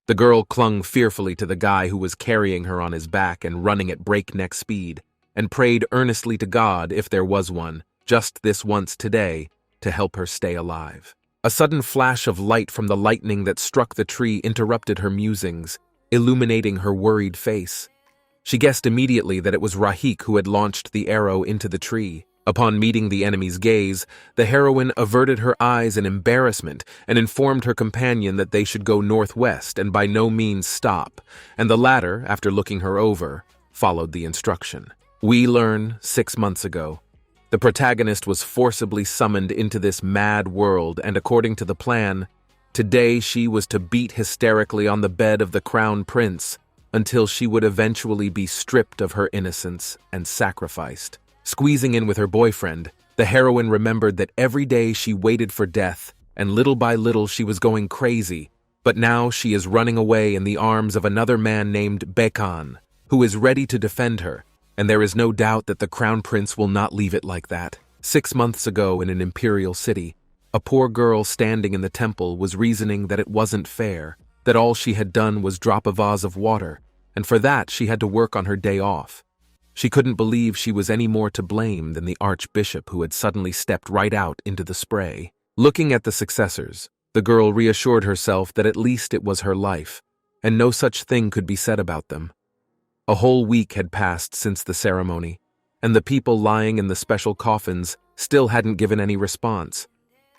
The girl clung fearfully to the guy who was carrying her on his back and running at breakneck speed, and prayed earnestly to God, if there was one, just this once today, to help her stay alive. A sudden flash of light from the lightning that struck the tree interrupted her musings, illuminating her worried face. She guessed immediately that it was Rahik who had launched the arrow into the tree. Upon meeting the enemy's gaze, the heroine averted her eyes in embarrassment and informed her companion that they should go northwest and by no means stop, and the latter, after looking her over, followed the instruction. We learn 6 months ago. The protagonist was forcibly summoned into this mad world, and according to the plan, today she was to beat hysterically on the bed of the crown prince until she would eventually be stripped of her innocence and sacrificed. Squeezing in with her boyfriend, the heroine remembered that every day she waited for death, and little by little she was going crazy, but now she is running away in the arms of another man named Bekan, who is ready to defend her, and there is no doubt that the crown prince will not leave it like that. 6 months ago in an imperial city, a poor girl standing in the temple was reasoning that it wasn't fair, that all she had done was drop a vase of water, and for that she had to work on her day off. She couldn't believe she was any more to blame than the archbishop who had suddenly stepped right out into the spray. Looking at the successors, the girl reassured herself that at least it was her life, and no such thing could be said about them. A whole week had passed since the ceremony, and the people lying in the special coffins still hadn't given any response,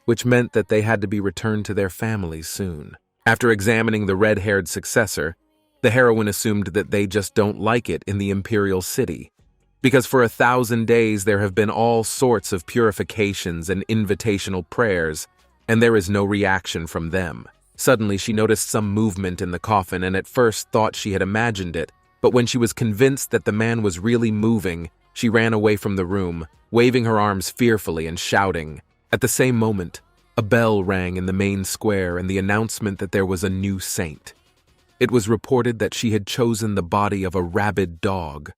which meant that they had to be returned to their families soon. After examining the red-haired successor, the heroine assumed that they just don't like it in the imperial city, because for 1,000 days there have been all sorts of purifications and invitational prayers, and there is no reaction from them. Suddenly she noticed some movement in the coffin and at first thought she had imagined it, but when she was convinced that the man was really moving, she ran away from the room, waving her arms fearfully and shouting. At the same moment, a bell rang in the main square and the announcement that there was a new saint. It was reported that she had chosen the body of a rabid dog,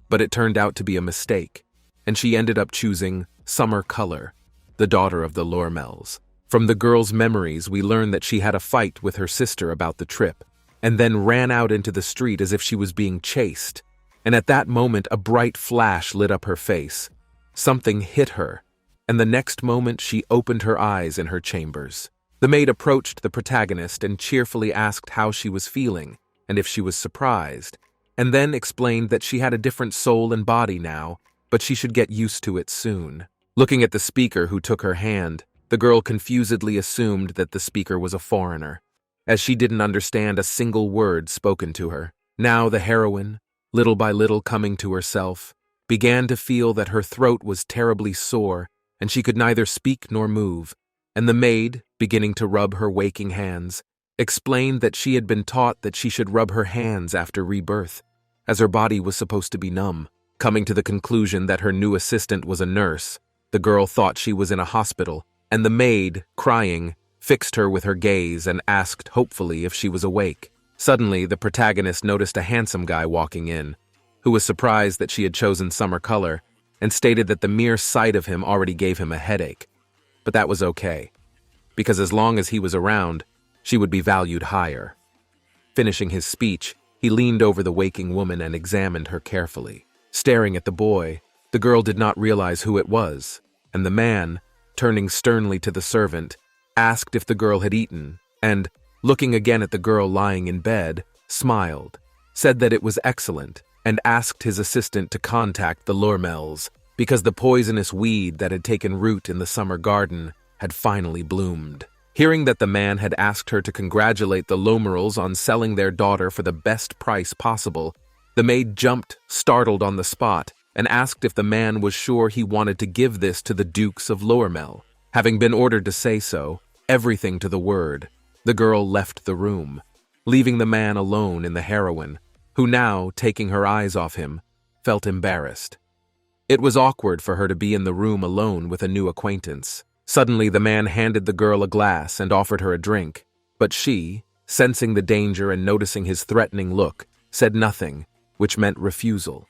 but it turned out to be a mistake, and she ended up choosing Summer Color, the daughter of the Lormels. From the girl's memories, we learn that she had a fight with her sister about the trip, and then ran out into the street as if she was being chased, and at that moment a bright flash lit up her face. Something hit her, and the next moment she opened her eyes in her chambers. The maid approached the protagonist and cheerfully asked how she was feeling and if she was surprised, and then explained that she had a different soul and body now, but she should get used to it soon. Looking at the speaker who took her hand, the girl confusedly assumed that the speaker was a foreigner, as she didn't understand a single word spoken to her. Now the heroine, little by little coming to herself, began to feel that her throat was terribly sore and she could neither speak nor move, and the maid, beginning to rub her waking hands, explained that she had been taught that she should rub her hands after rebirth, as her body was supposed to be numb. Coming to the conclusion that her new assistant was a nurse, the girl thought she was in a hospital, and the maid, crying, fixed her with her gaze and asked hopefully if she was awake. Suddenly, the protagonist noticed a handsome guy walking in, who was surprised that she had chosen Summer Color, and stated that the mere sight of him already gave him a headache. But that was okay, because as long as he was around, she would be valued higher. Finishing his speech, he leaned over the waking woman and examined her carefully. Staring at the boy, the girl did not realize who it was, and the man, turning sternly to the servant, asked if the girl had eaten, and, looking again at the girl lying in bed, smiled, said that it was excellent, and asked his assistant to contact the Lormels, because the poisonous weed that had taken root in the summer garden had finally bloomed. Hearing that the man had asked her to congratulate the Lormels on selling their daughter for the best price possible, the maid jumped, startled on the spot, and asked if the man was sure he wanted to give this to the Dukes of Lormel. Having been ordered to say so, everything to the word, the girl left the room, leaving the man alone in the heroine, who now, taking her eyes off him, felt embarrassed. It was awkward for her to be in the room alone with a new acquaintance. Suddenly, the man handed the girl a glass and offered her a drink, but she, sensing the danger and noticing his threatening look, said nothing, which meant refusal.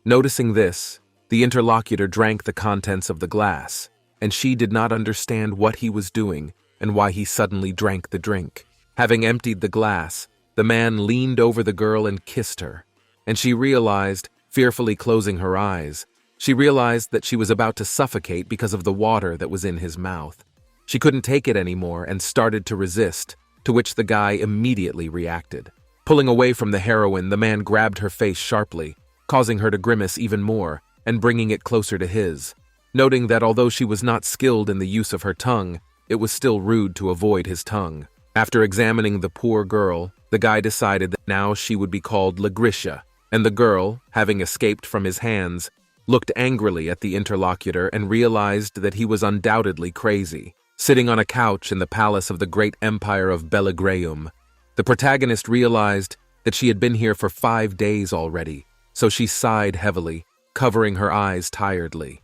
Noticing this, the interlocutor drank the contents of the glass, and she did not understand what he was doing and why he suddenly drank the drink. Having emptied the glass, the man leaned over the girl and kissed her, and she realized, fearfully closing her eyes, she realized that she was about to suffocate because of the water that was in his mouth. She couldn't take it anymore and started to resist, to which the guy immediately reacted. Pulling away from the heroine, the man grabbed her face sharply, causing her to grimace even more and bringing it closer to his, noting that although she was not skilled in the use of her tongue, it was still rude to avoid his tongue. After examining the poor girl, the guy decided that now she would be called Lagrisha, and the girl, having escaped from his hands, looked angrily at the interlocutor and realized that he was undoubtedly crazy. Sitting on a couch in the palace of the great empire of Belagreum, the protagonist realized that she had been here for 5 days already, so she sighed heavily, covering her eyes tiredly.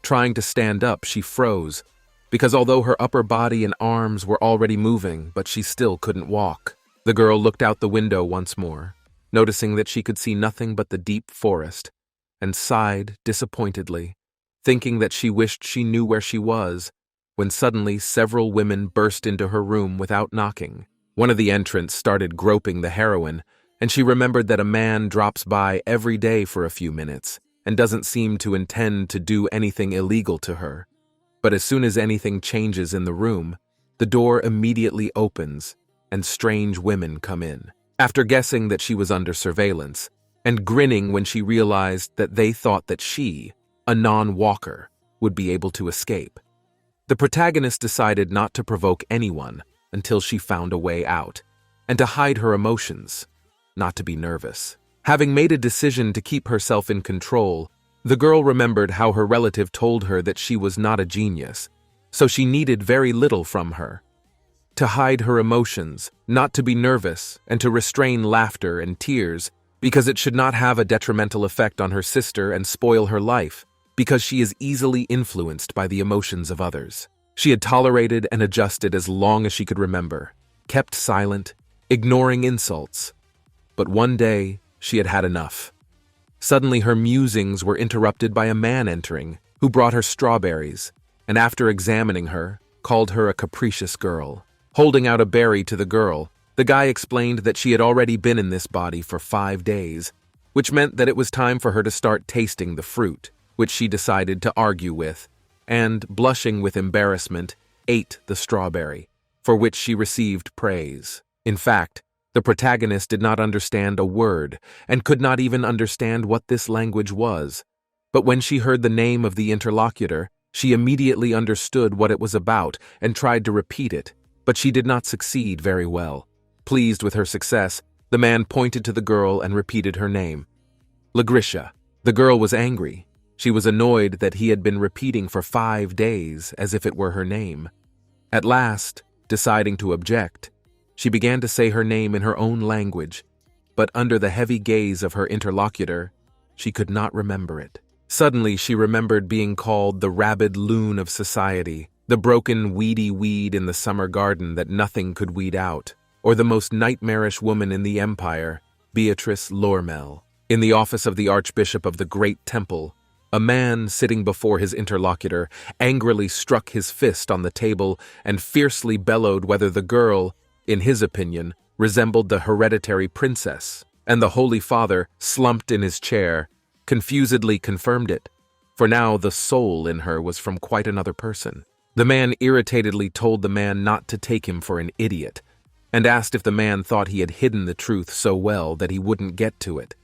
Trying to stand up, she froze, because although her upper body and arms were already moving, but she still couldn't walk. The girl looked out the window once more, noticing that she could see nothing but the deep forest, and sighed disappointedly, thinking that she wished she knew where she was, when suddenly several women burst into her room without knocking. One of the entrants started groping the heroine, and she remembered that a man drops by every day for a few minutes and doesn't seem to intend to do anything illegal to her. But as soon as anything changes in the room, the door immediately opens and strange women come in. After guessing that she was under surveillance, and grinning when she realized that they thought that she, a non-walker, would be able to escape, the protagonist decided not to provoke anyone until she found a way out, and to hide her emotions, not to be nervous. Having made a decision to keep herself in control, the girl remembered how her relative told her that she was not a genius, so she needed very little from her. To hide her emotions, not to be nervous, and to restrain laughter and tears, because it should not have a detrimental effect on her sister and spoil her life, because she is easily influenced by the emotions of others. She had tolerated and adjusted as long as she could remember, kept silent, ignoring insults. But one day, she had had enough. Suddenly her musings were interrupted by a man entering, who brought her strawberries, and after examining her, called her a capricious girl. Holding out a berry to the girl, the guy explained that she had already been in this body for 5 days, which meant that it was time for her to start tasting the fruit, which she decided to argue with, and, blushing with embarrassment, ate the strawberry, for which she received praise. In fact, the protagonist did not understand a word, and could not even understand what this language was. But when she heard the name of the interlocutor, she immediately understood what it was about and tried to repeat it, but she did not succeed very well. Pleased with her success, the man pointed to the girl and repeated her name. Lagrisha. The girl was angry. She was annoyed that he had been repeating for 5 days as if it were her name. At last, deciding to object, she began to say her name in her own language, but under the heavy gaze of her interlocutor, she could not remember it. Suddenly, she remembered being called the rabid loon of society, the broken, weedy weed in the summer garden that nothing could weed out, or the most nightmarish woman in the empire, Beatrice Lormel. In the office of the Archbishop of the Great Temple, a man sitting before his interlocutor angrily struck his fist on the table and fiercely bellowed whether the girl, in his opinion, resembled the hereditary princess, and the Holy Father, slumped in his chair, confusedly confirmed it, for now the soul in her was from quite another person. The man irritatedly told the man not to take him for an idiot, and asked if the man thought he had hidden the truth so well that he wouldn't get to it.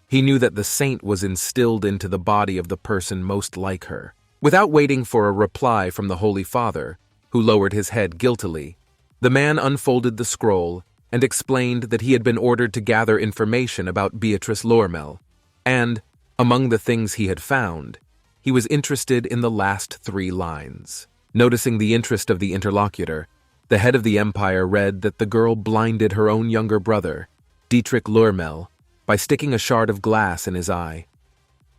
He knew that the saint was instilled into the body of the person most like her. Without waiting for a reply from the Holy Father, who lowered his head guiltily, the man unfolded the scroll and explained that he had been ordered to gather information about Beatrice Lormel, and, among the things he had found, he was interested in the last 3 lines. Noticing the interest of the interlocutor, the head of the empire read that the girl blinded her own younger brother, Dietrich Lormel, by sticking a shard of glass in his eye.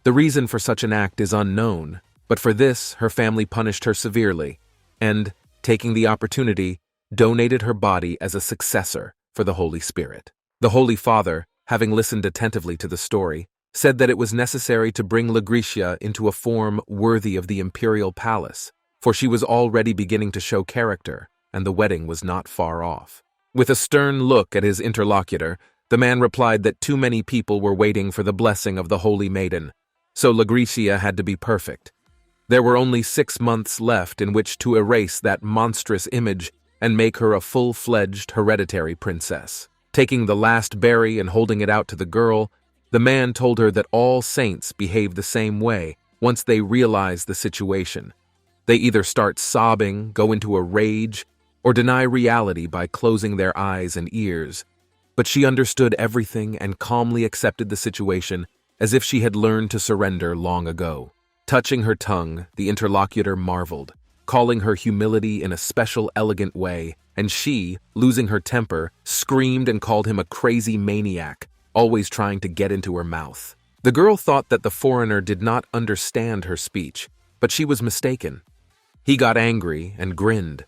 The reason for such an act is unknown, but for this her family punished her severely, and, taking the opportunity, donated her body as a successor for the Holy Spirit. The Holy Father, having listened attentively to the story, said that it was necessary to bring Lagrisha into a form worthy of the imperial palace, for she was already beginning to show character, and the wedding was not far off. With a stern look at his interlocutor, the man replied that too many people were waiting for the blessing of the Holy Maiden, so Legricia had to be perfect. There were only 6 months left in which to erase that monstrous image and make her a full-fledged hereditary princess. Taking the last berry and holding it out to the girl, the man told her that all saints behave the same way once they realize the situation. They either start sobbing, go into a rage, or deny reality by closing their eyes and ears. But she understood everything and calmly accepted the situation as if she had learned to surrender long ago. Touching her tongue, the interlocutor marveled, calling her humility in a special elegant way, and she, losing her temper, screamed and called him a crazy maniac, always trying to get into her mouth. The girl thought that the foreigner did not understand her speech, but she was mistaken. He got angry and grinned.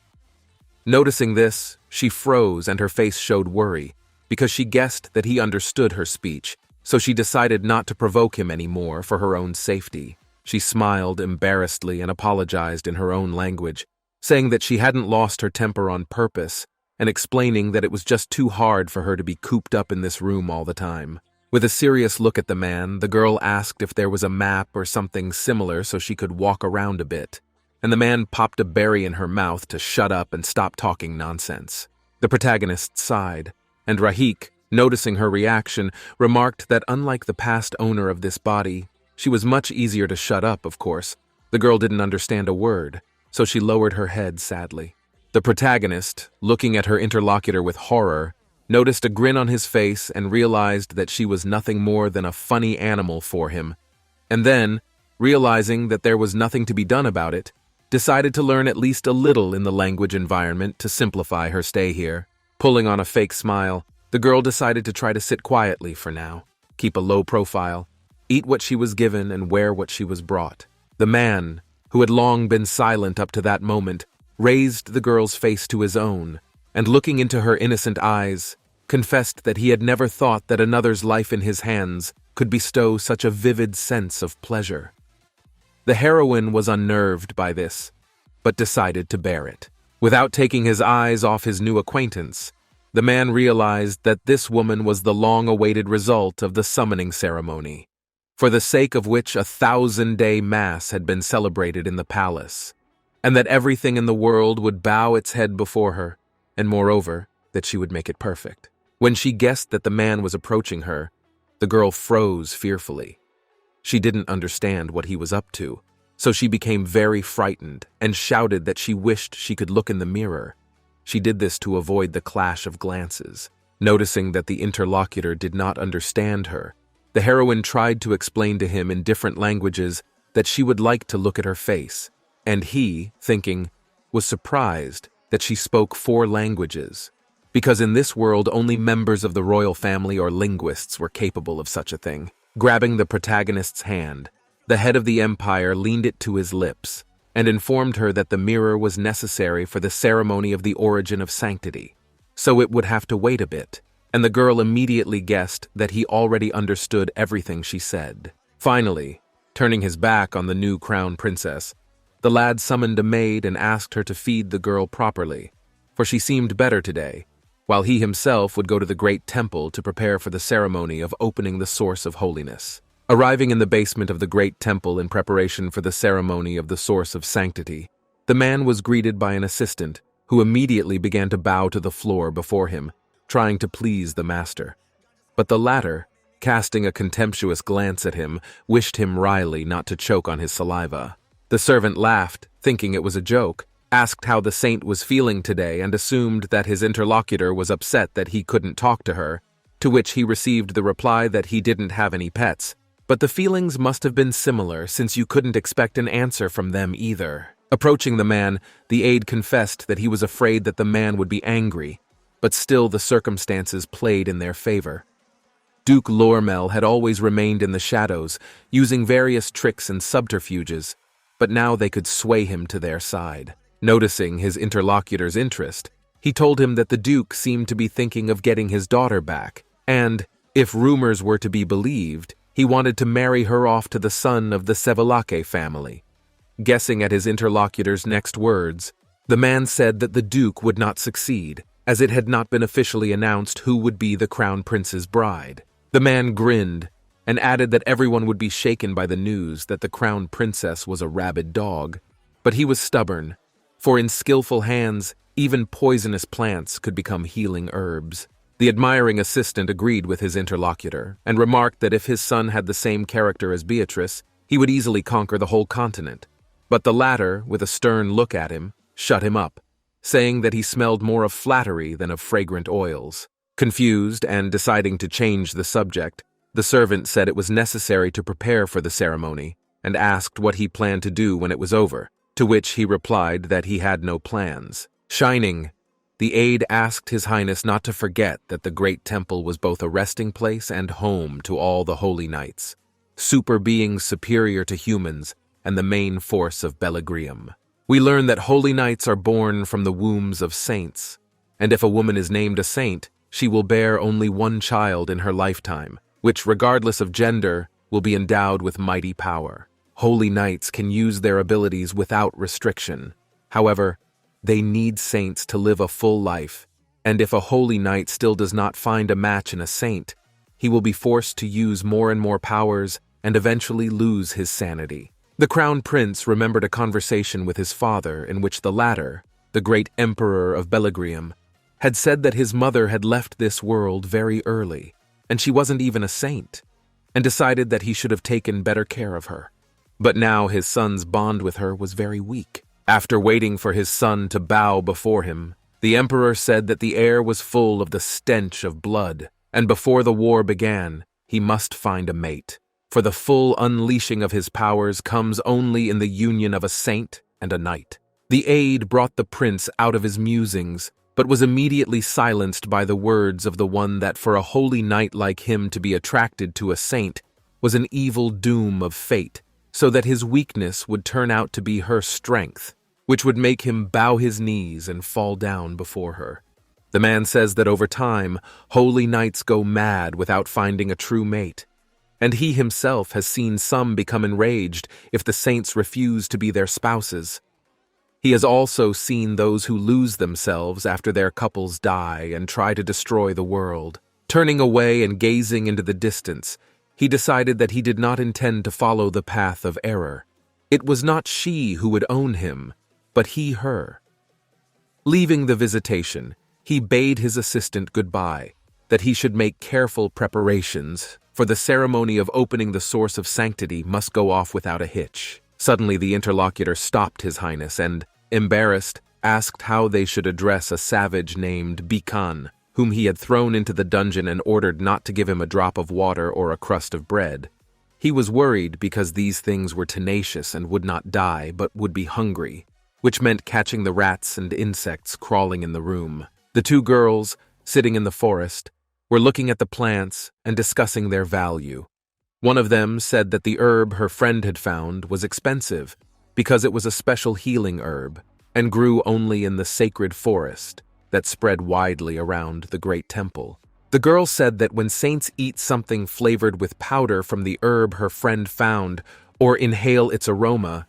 Noticing this, she froze and her face showed worry, because she guessed that he understood her speech, so she decided not to provoke him anymore for her own safety. She smiled embarrassedly and apologized in her own language, saying that she hadn't lost her temper on purpose, and explaining that it was just too hard for her to be cooped up in this room all the time. With a serious look at the man, the girl asked if there was a map or something similar so she could walk around a bit, and the man popped a berry in her mouth to shut up and stop talking nonsense. The protagonist sighed, and Rahik, noticing her reaction, remarked that unlike the past owner of this body, she was much easier to shut up, of course. The girl didn't understand a word, so she lowered her head sadly. The protagonist, looking at her interlocutor with horror, noticed a grin on his face and realized that she was nothing more than a funny animal for him, and then, realizing that there was nothing to be done about it, decided to learn at least a little in the language environment to simplify her stay here. Pulling on a fake smile, the girl decided to try to sit quietly for now, keep a low profile, eat what she was given and wear what she was brought. The man, who had long been silent up to that moment, raised the girl's face to his own, and looking into her innocent eyes, confessed that he had never thought that another's life in his hands could bestow such a vivid sense of pleasure. The heroine was unnerved by this, but decided to bear it. Without taking his eyes off his new acquaintance, the man realized that this woman was the long-awaited result of the summoning ceremony, for the sake of which a 1,000-day mass had been celebrated in the palace, and that everything in the world would bow its head before her, and moreover, that she would make it perfect. When she guessed that the man was approaching her, the girl froze fearfully. She didn't understand what he was up to, so she became very frightened and shouted that she wished she could look in the mirror. She did this to avoid the clash of glances. Noticing that the interlocutor did not understand her, the heroine tried to explain to him in different languages that she would like to look at her face, and he, thinking, was surprised that she spoke 4 languages, because in this world only members of the royal family or linguists were capable of such a thing. Grabbing the protagonist's hand, the head of the empire leaned it to his lips and informed her that the mirror was necessary for the ceremony of the origin of sanctity, so it would have to wait a bit, and the girl immediately guessed that he already understood everything she said. Finally, turning his back on the new crown princess, the lad summoned a maid and asked her to feed the girl properly, for she seemed better today, while he himself would go to the great temple to prepare for the ceremony of opening the source of holiness. Arriving in the basement of the great temple in preparation for the ceremony of the source of sanctity, the man was greeted by an assistant, who immediately began to bow to the floor before him, trying to please the master. But the latter, casting a contemptuous glance at him, wished him wryly not to choke on his saliva. The servant laughed, thinking it was a joke, asked how the saint was feeling today and assumed that his interlocutor was upset that he couldn't talk to her, to which he received the reply that he didn't have any pets. But the feelings must have been similar since you couldn't expect an answer from them either. Approaching the man, the aide confessed that he was afraid that the man would be angry, but still the circumstances played in their favor. Duke Lormel had always remained in the shadows, using various tricks and subterfuges, but now they could sway him to their side. Noticing his interlocutor's interest, he told him that the Duke seemed to be thinking of getting his daughter back, and, if rumors were to be believed, he wanted to marry her off to the son of the Sevalake family. Guessing at his interlocutor's next words, the man said that the Duke would not succeed, as it had not been officially announced who would be the crown prince's bride. The man grinned and added that everyone would be shaken by the news that the crown princess was a rabid dog. But he was stubborn, for in skillful hands, even poisonous plants could become healing herbs. The admiring assistant agreed with his interlocutor and remarked that if his son had the same character as Beatrice, he would easily conquer the whole continent. But the latter, with a stern look at him, shut him up, saying that he smelled more of flattery than of fragrant oils. Confused and deciding to change the subject, the servant said it was necessary to prepare for the ceremony and asked what he planned to do when it was over, to which he replied that he had no plans. Shining, the aide asked His Highness not to forget that the great temple was both a resting place and home to all the holy knights, super beings superior to humans and the main force of Belagrium. We learn that holy knights are born from the wombs of saints, and if a woman is named a saint, she will bear only one child in her lifetime, which, regardless of gender, will be endowed with mighty power. Holy knights can use their abilities without restriction. However, they need saints to live a full life, and if a holy knight still does not find a match in a saint, he will be forced to use more and more powers and eventually lose his sanity. The crown prince remembered a conversation with his father in which the latter, the great emperor of Belagrium, had said that his mother had left this world very early, and she wasn't even a saint, and decided that he should have taken better care of her. But now his son's bond with her was very weak. After waiting for his son to bow before him, the emperor said that the air was full of the stench of blood, and before the war began, he must find a mate. For the full unleashing of his powers comes only in the union of a saint and a knight. The aide brought the prince out of his musings, but was immediately silenced by the words of the one that for a holy knight like him to be attracted to a saint was an evil doom of fate, so that his weakness would turn out to be her strength, which would make him bow his knees and fall down before her. The man says that over time, holy knights go mad without finding a true mate, and he himself has seen some become enraged if the saints refuse to be their spouses. He has also seen those who lose themselves after their couples die and try to destroy the world. Turning away and gazing into the distance, he decided that he did not intend to follow the path of error. It was not she who would own him, but he her. Leaving the visitation, he bade his assistant goodbye, that he should make careful preparations, for the ceremony of opening the source of sanctity must go off without a hitch. Suddenly the interlocutor stopped His Highness and, embarrassed, asked how they should address a savage named Bikan, whom he had thrown into the dungeon and ordered not to give him a drop of water or a crust of bread. He was worried because these things were tenacious and would not die but would be hungry, which meant catching the rats and insects crawling in the room. The two girls, sitting in the forest, were looking at the plants and discussing their value. One of them said that the herb her friend had found was expensive because it was a special healing herb and grew only in the sacred forest that spread widely around the great temple. The girl said that when saints eat something flavored with powder from the herb her friend found or inhale its aroma,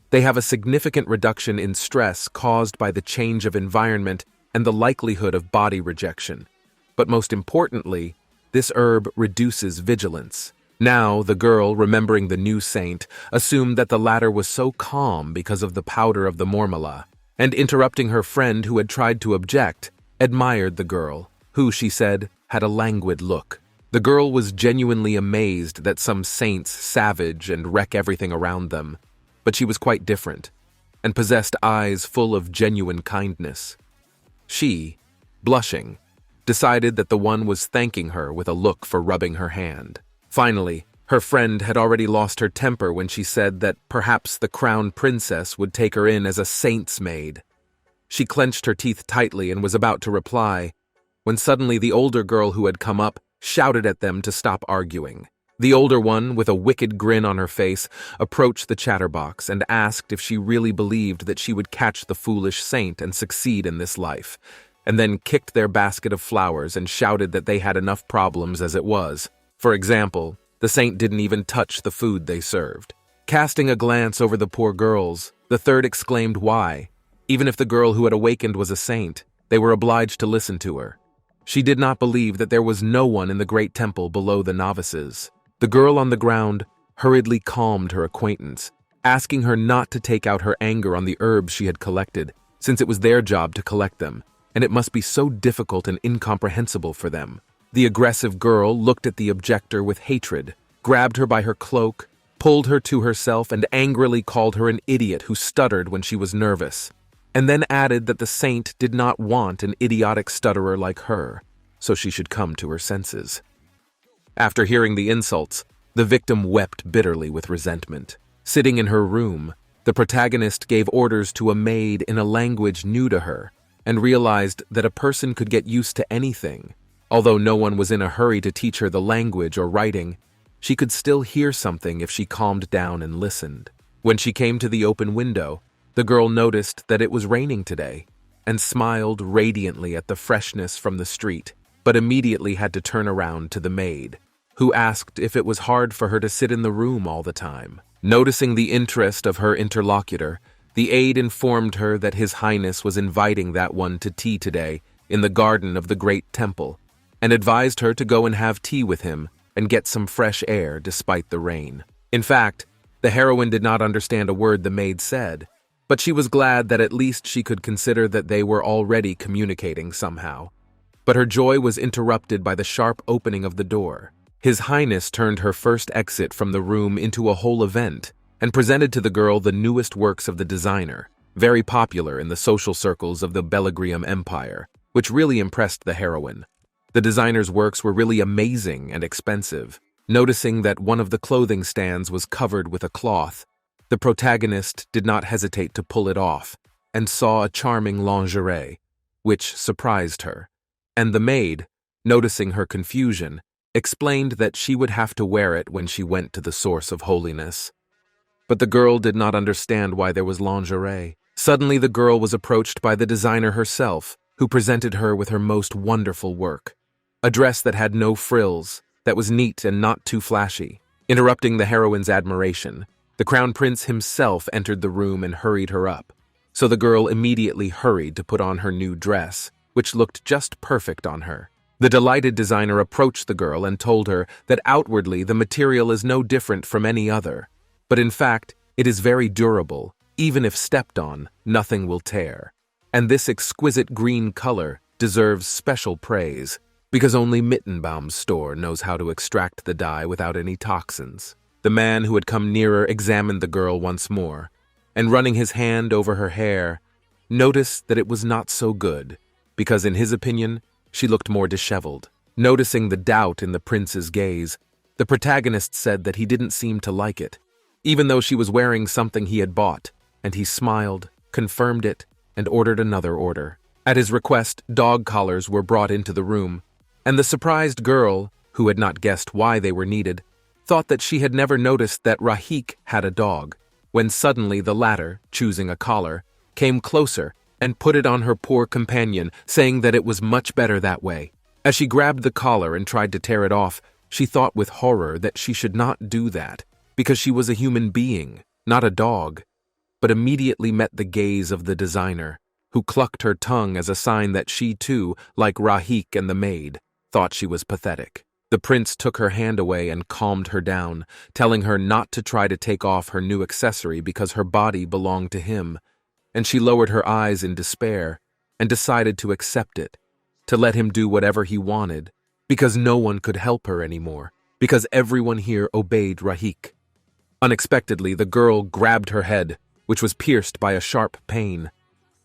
they have a significant reduction in stress caused by the change of environment and the likelihood of body rejection. But most importantly, this herb reduces vigilance. Now, the girl, remembering the new saint, assumed that the latter was so calm because of the powder of the mormala, and interrupting her friend who had tried to object, admired the girl, who, she said, had a languid look. The girl was genuinely amazed that some saints savage and wreck everything around them, but she was quite different, and possessed eyes full of genuine kindness. She, blushing, decided that the one was thanking her with a look for rubbing her hand. Finally, her friend had already lost her temper when she said that perhaps the crown princess would take her in as a saint's maid. She clenched her teeth tightly and was about to reply, when suddenly the older girl who had come up shouted at them to stop arguing. The older one, with a wicked grin on her face, approached the chatterbox and asked if she really believed that she would catch the foolish saint and succeed in this life, and then kicked their basket of flowers and shouted that they had enough problems as it was. For example, the saint didn't even touch the food they served. Casting a glance over the poor girls, the third exclaimed why, even if the girl who had awakened was a saint, they were obliged to listen to her. She did not believe that there was no one in the great temple below the novices. The girl on the ground hurriedly calmed her acquaintance, asking her not to take out her anger on the herbs she had collected, since it was their job to collect them, and it must be so difficult and incomprehensible for them. The aggressive girl looked at the objector with hatred, grabbed her by her cloak, pulled her to herself, and angrily called her an idiot who stuttered when she was nervous, and then added that the saint did not want an idiotic stutterer like her, so she should come to her senses. After hearing the insults, the victim wept bitterly with resentment. Sitting in her room, the protagonist gave orders to a maid in a language new to her, and realized that a person could get used to anything. Although no one was in a hurry to teach her the language or writing, she could still hear something if she calmed down and listened. When she came to the open window, the girl noticed that it was raining today, and smiled radiantly at the freshness from the street, but immediately had to turn around to the maid, who asked if it was hard for her to sit in the room all the time. Noticing the interest of her interlocutor, the aide informed her that His Highness was inviting that one to tea today in the garden of the great temple, and advised her to go and have tea with him and get some fresh air despite the rain. In fact, the heroine did not understand a word the maid said, but she was glad that at least she could consider that they were already communicating somehow. But her joy was interrupted by the sharp opening of the door. His Highness turned her first exit from the room into a whole event and presented to the girl the newest works of the designer, very popular in the social circles of the Belagrium Empire, which really impressed the heroine. The designer's works were really amazing and expensive. Noticing that one of the clothing stands was covered with a cloth, the protagonist did not hesitate to pull it off and saw a charming lingerie, which surprised her. And the maid, noticing her confusion, explained that she would have to wear it when she went to the source of holiness. But the girl did not understand why there was lingerie. Suddenly the girl was approached by the designer herself, who presented her with her most wonderful work. A dress that had no frills, that was neat and not too flashy. Interrupting the heroine's admiration, the crown prince himself entered the room and hurried her up. So the girl immediately hurried to put on her new dress, which looked just perfect on her. The delighted designer approached the girl and told her that outwardly the material is no different from any other, but in fact, it is very durable. Even if stepped on, nothing will tear. And this exquisite green color deserves special praise, because only Mittenbaum's store knows how to extract the dye without any toxins. The man who had come nearer examined the girl once more, and running his hand over her hair, noticed that it was not so good, because in his opinion, she looked more disheveled. Noticing the doubt in the prince's gaze, the protagonist said that he didn't seem to like it, even though she was wearing something he had bought, and he smiled, confirmed it, and ordered another order. At his request, dog collars were brought into the room, and the surprised girl, who had not guessed why they were needed, thought that she had never noticed that Rahik had a dog, when suddenly the latter, choosing a collar, came closer and put it on her poor companion, saying that it was much better that way. As she grabbed the collar and tried to tear it off, she thought with horror that she should not do that, because she was a human being, not a dog, but immediately met the gaze of the designer, who clucked her tongue as a sign that she too, like Rahik and the maid, thought she was pathetic. The prince took her hand away and calmed her down, telling her not to try to take off her new accessory because her body belonged to him, and she lowered her eyes in despair and decided to accept it, to let him do whatever he wanted, because no one could help her anymore, because everyone here obeyed Rahik. Unexpectedly, the girl grabbed her head, which was pierced by a sharp pain,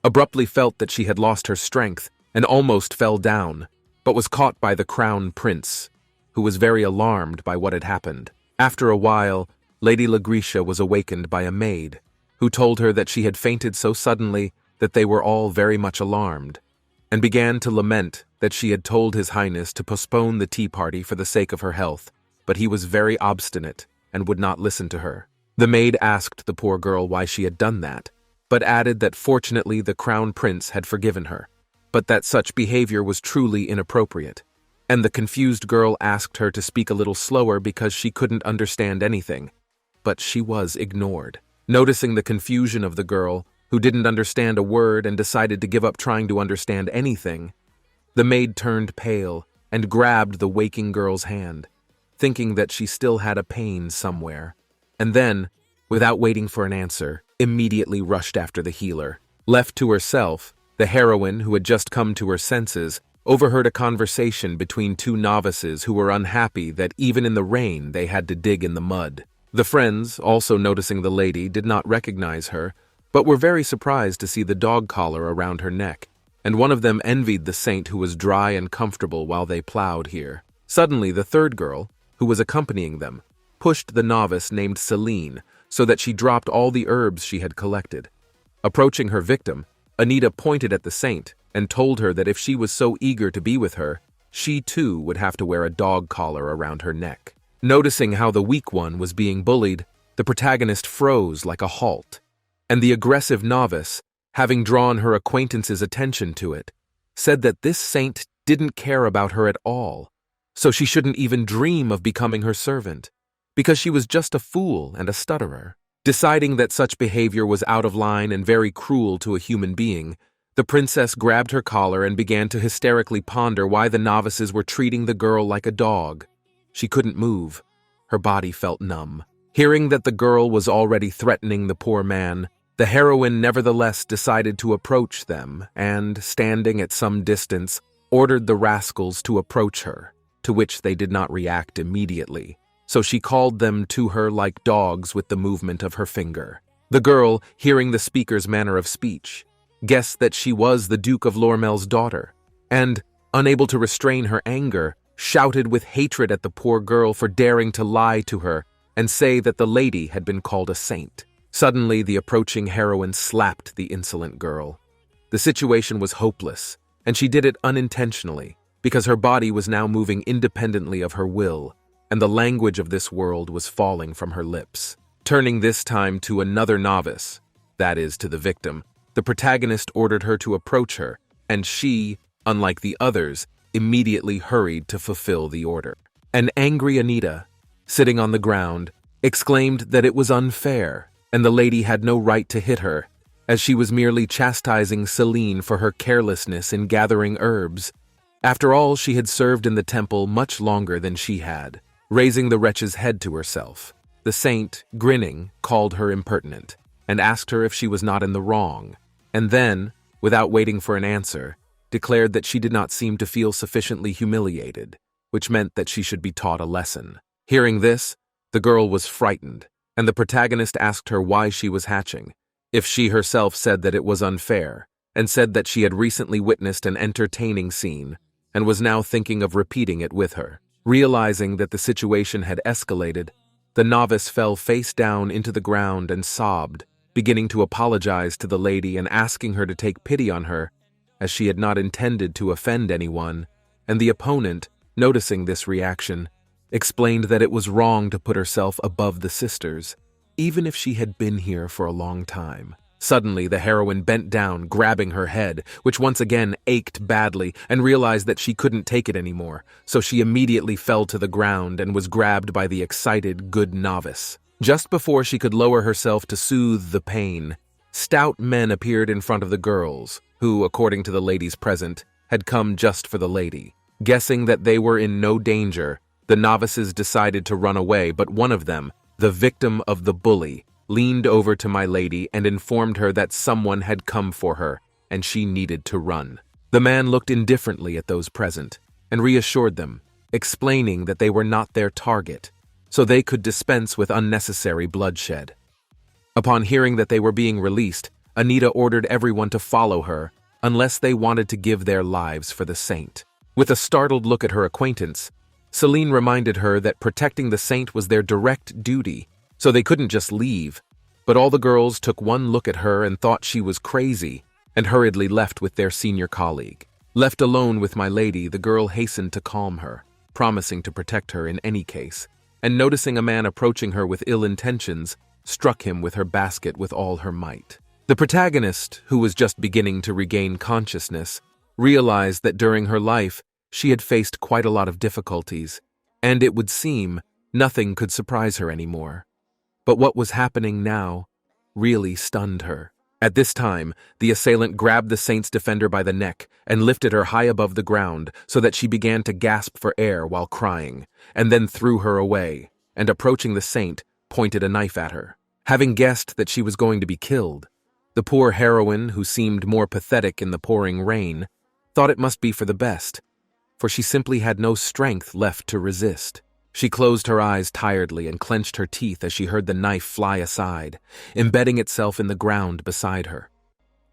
abruptly felt that she had lost her strength and almost fell down, but was caught by the crown prince, who was very alarmed by what had happened. After a while, Lady Legrisha was awakened by a maid, who told her that she had fainted so suddenly that they were all very much alarmed, and began to lament that she had told His Highness to postpone the tea party for the sake of her health, but he was very obstinate and would not listen to her. The maid asked the poor girl why she had done that, but added that fortunately the crown prince had forgiven her, but that such behavior was truly inappropriate, and the confused girl asked her to speak a little slower because she couldn't understand anything, but she was ignored. Noticing the confusion of the girl, who didn't understand a word and decided to give up trying to understand anything. The maid turned pale and grabbed the waking girl's hand, thinking that she still had a pain somewhere, and then, without waiting for an answer, immediately rushed after the healer. Left to herself, the heroine, who had just come to her senses, overheard a conversation between two novices who were unhappy that even in the rain they had to dig in the mud. The friends, also noticing the lady, did not recognize her, but were very surprised to see the dog collar around her neck, and one of them envied the saint who was dry and comfortable while they plowed here. Suddenly, the third girl, who was accompanying them, pushed the novice named Celine so that she dropped all the herbs she had collected. Approaching her victim, Anita pointed at the saint and told her that if she was so eager to be with her, she too would have to wear a dog collar around her neck. Noticing how the weak one was being bullied, the protagonist froze like a halt, and the aggressive novice, having drawn her acquaintance's attention to it, said that this saint didn't care about her at all, so she shouldn't even dream of becoming her servant, because she was just a fool and a stutterer. Deciding that such behavior was out of line and very cruel to a human being, the princess grabbed her collar and began to hysterically ponder why the novices were treating the girl like a dog. She couldn't move. Her body felt numb. Hearing that the girl was already threatening the poor man, the heroine nevertheless decided to approach them and, standing at some distance, ordered the rascals to approach her, to which they did not react immediately. So she called them to her like dogs with the movement of her finger. The girl, hearing the speaker's manner of speech, guessed that she was the Duke of Lormel's daughter, and, unable to restrain her anger, shouted with hatred at the poor girl for daring to lie to her and say that the lady had been called a saint. Suddenly, the approaching heroine slapped the insolent girl. The situation was hopeless, and she did it unintentionally, because her body was now moving independently of her will, and the language of this world was falling from her lips. Turning this time to another novice, that is, to the victim, the protagonist ordered her to approach her, and she, unlike the others, immediately hurried to fulfill the order. An angry Anita, sitting on the ground, exclaimed that it was unfair, and the lady had no right to hit her, as she was merely chastising Celine for her carelessness in gathering herbs. After all, she had served in the temple much longer than she had. Raising the wretch's head to herself, the saint, grinning, called her impertinent, and asked her if she was not in the wrong, and then, without waiting for an answer, declared that she did not seem to feel sufficiently humiliated, which meant that she should be taught a lesson. Hearing this, the girl was frightened, and the protagonist asked her why she was hatching, if she herself said that it was unfair, and said that she had recently witnessed an entertaining scene, and was now thinking of repeating it with her. Realizing that the situation had escalated, the novice fell face down into the ground and sobbed, beginning to apologize to the lady and asking her to take pity on her, as she had not intended to offend anyone, and the opponent, noticing this reaction, explained that it was wrong to put herself above the sisters, even if she had been here for a long time. Suddenly, the heroine bent down, grabbing her head, which once again ached badly, and realized that she couldn't take it anymore, so she immediately fell to the ground and was grabbed by the excited, good novice. Just before she could lower herself to soothe the pain, stout men appeared in front of the girls, who, according to the ladies present, had come just for the lady. Guessing that they were in no danger, the novices decided to run away, but one of them, the victim of the bully, leaned over to my lady and informed her that someone had come for her, and she needed to run. The man looked indifferently at those present, and reassured them, explaining that they were not their target, so they could dispense with unnecessary bloodshed. Upon hearing that they were being released, Anita ordered everyone to follow her, unless they wanted to give their lives for the saint. With a startled look at her acquaintance, Celine reminded her that protecting the saint was their direct duty, so they couldn't just leave, but all the girls took one look at her and thought she was crazy, and hurriedly left with their senior colleague. Left alone with my lady, the girl hastened to calm her, promising to protect her in any case, and noticing a man approaching her with ill intentions, struck him with her basket with all her might. The protagonist, who was just beginning to regain consciousness, realized that during her life she had faced quite a lot of difficulties, and it would seem nothing could surprise her anymore. But what was happening now really stunned her. At this time, the assailant grabbed the saint's defender by the neck and lifted her high above the ground so that she began to gasp for air while crying, and then threw her away, and approaching the saint, pointed a knife at her. Having guessed that she was going to be killed, the poor heroine, who seemed more pathetic in the pouring rain, thought it must be for the best, for she simply had no strength left to resist. She closed her eyes tiredly and clenched her teeth as she heard the knife fly aside, embedding itself in the ground beside her.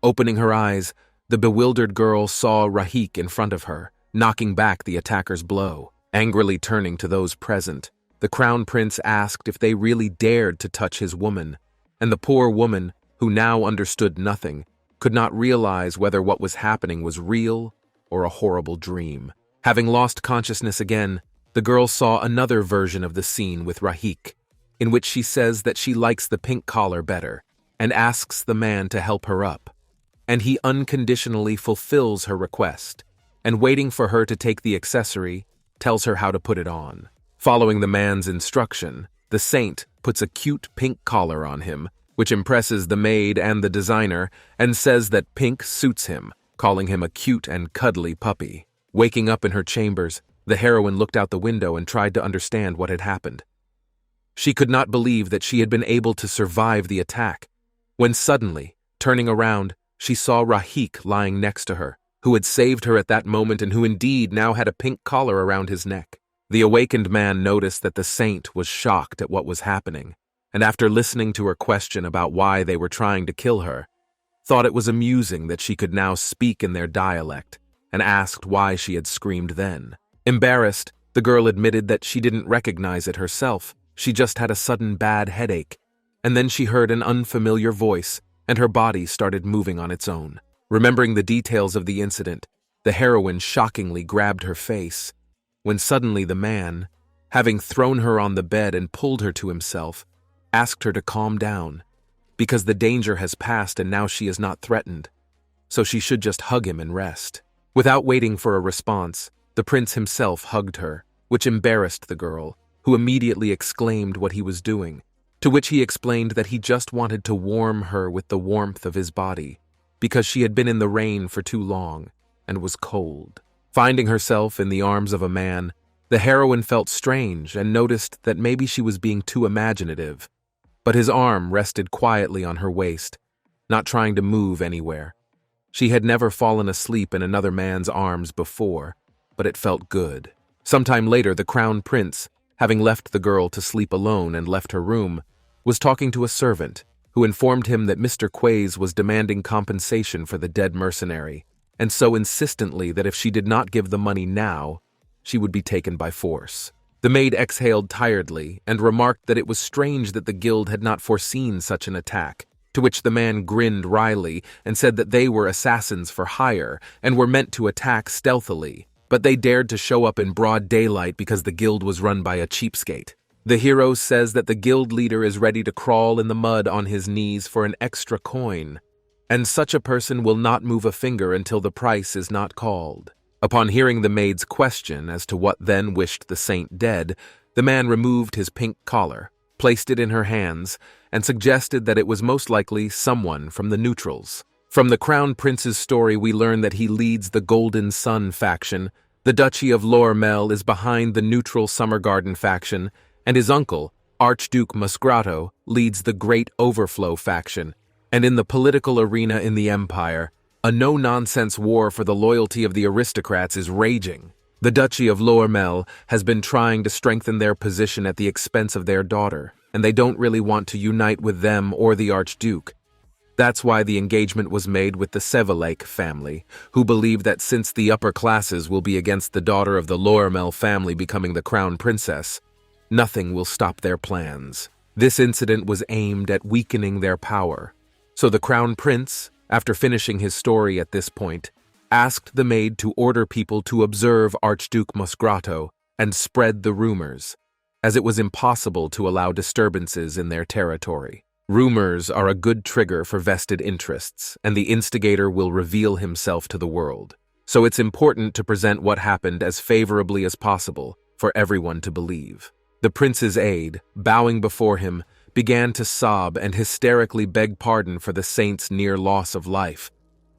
Opening her eyes, the bewildered girl saw Rahik in front of her, knocking back the attacker's blow. Angrily turning to those present, the crown prince asked if they really dared to touch his woman, and the poor woman, who now understood nothing, could not realize whether what was happening was real or a horrible dream. Having lost consciousness again, the girl saw another version of the scene with Rahik, in which she says that she likes the pink collar better, and asks the man to help her up. And he unconditionally fulfills her request, and waiting for her to take the accessory, tells her how to put it on. Following the man's instruction, the saint puts a cute pink collar on him, which impresses the maid and the designer, and says that pink suits him, calling him a cute and cuddly puppy. Waking up in her chambers, the heroine looked out the window and tried to understand what had happened. She could not believe that she had been able to survive the attack, when suddenly, turning around, she saw Rahik lying next to her, who had saved her at that moment and who indeed now had a pink collar around his neck. The awakened man noticed that the saint was shocked at what was happening, and after listening to her question about why they were trying to kill her, thought it was amusing that she could now speak in their dialect, and asked why she had screamed then. Embarrassed, the girl admitted that she didn't recognize it herself. She just had a sudden bad headache, and then she heard an unfamiliar voice, and her body started moving on its own. Remembering the details of the incident, the heroine shockingly grabbed her face, when suddenly the man, having thrown her on the bed and pulled her to himself, asked her to calm down, because the danger has passed and now she is not threatened, so she should just hug him and rest. Without waiting for a response, the prince himself hugged her, which embarrassed the girl, who immediately exclaimed what he was doing, to which he explained that he just wanted to warm her with the warmth of his body, because she had been in the rain for too long and was cold. Finding herself in the arms of a man, the heroine felt strange and noticed that maybe she was being too imaginative, but his arm rested quietly on her waist, not trying to move anywhere. She had never fallen asleep in another man's arms before, but it felt good. Sometime later, the crown prince, having left the girl to sleep alone and left her room, was talking to a servant, who informed him that Mr. Quays was demanding compensation for the dead mercenary, and so insistently that if she did not give the money now, she would be taken by force. The maid exhaled tiredly and remarked that it was strange that the guild had not foreseen such an attack, to which the man grinned wryly and said that they were assassins for hire and were meant to attack stealthily, but they dared to show up in broad daylight because the guild was run by a cheapskate. The hero says that the guild leader is ready to crawl in the mud on his knees for an extra coin, and such a person will not move a finger until the price is not called. Upon hearing the maid's question as to what then wished the saint dead, the man removed his pink collar, placed it in her hands, and suggested that it was most likely someone from the neutrals. From the Crown Prince's story, we learn that he leads the Golden Sun faction, the Duchy of Lormel is behind the neutral Summer Garden faction, and his uncle, Archduke Musgrato, leads the Great Overflow faction. And in the political arena in the Empire, a no-nonsense war for the loyalty of the aristocrats is raging. The Duchy of Lormel has been trying to strengthen their position at the expense of their daughter, and they don't really want to unite with them or the Archduke. That's why the engagement was made with the Sevalake family, who believe that since the upper classes will be against the daughter of the Lormel family becoming the crown princess, nothing will stop their plans. This incident was aimed at weakening their power. So the crown prince, after finishing his story at this point, asked the maid to order people to observe Archduke Musgrato and spread the rumors, as it was impossible to allow disturbances in their territory. Rumors are a good trigger for vested interests, and the instigator will reveal himself to the world. So it's important to present what happened as favorably as possible for everyone to believe. The prince's aide, bowing before him, began to sob and hysterically beg pardon for the saint's near loss of life,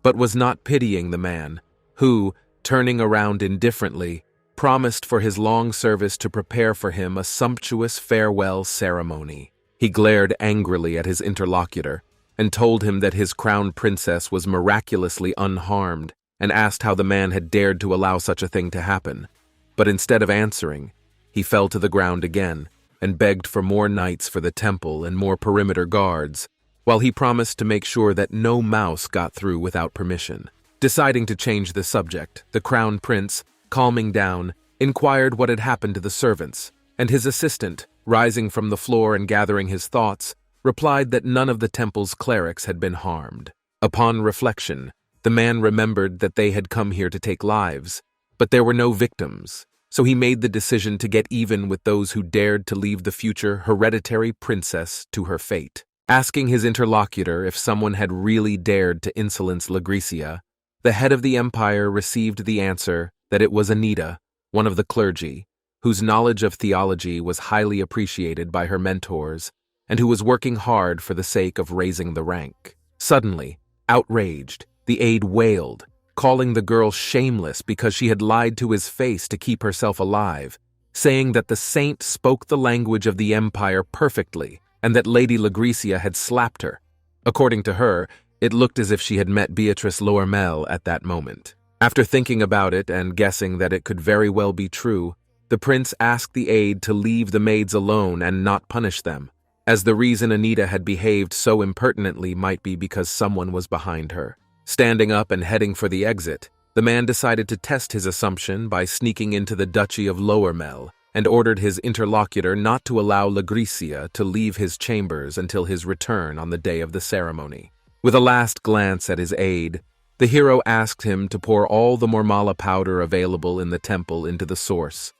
but was not pitying the man, who, turning around indifferently, promised for his long service to prepare for him a sumptuous farewell ceremony. He glared angrily at his interlocutor and told him that his crown princess was miraculously unharmed, and asked how the man had dared to allow such a thing to happen. But instead of answering, he fell to the ground again and begged for more knights for the temple and more perimeter guards, while he promised to make sure that no mouse got through without permission. Deciding to change the subject, the crown prince, calming down, inquired what had happened to the servants, and his assistant, rising from the floor and gathering his thoughts, replied that none of the temple's clerics had been harmed. Upon reflection, the man remembered that they had come here to take lives, but there were no victims, so he made the decision to get even with those who dared to leave the future hereditary princess to her fate. Asking his interlocutor if someone had really dared to insolence Legricia, the head of the empire received the answer that it was Anita, one of the clergy, whose knowledge of theology was highly appreciated by her mentors and who was working hard for the sake of raising the rank. Suddenly, outraged, the aide wailed, calling the girl shameless because she had lied to his face to keep herself alive, saying that the saint spoke the language of the empire perfectly and that Lady Legricia had slapped her. According to her, it looked as if she had met Beatrice Loermel at that moment. After thinking about it and guessing that it could very well be true, the prince asked the aide to leave the maids alone and not punish them, as the reason Anita had behaved so impertinently might be because someone was behind her. Standing up and heading for the exit, the man decided to test his assumption by sneaking into the Duchy of Loermel and ordered his interlocutor not to allow Legricia to leave his chambers until his return on the day of the ceremony. With a last glance at his aide, the hero asked him to pour all the Mormala powder available in the temple into the source,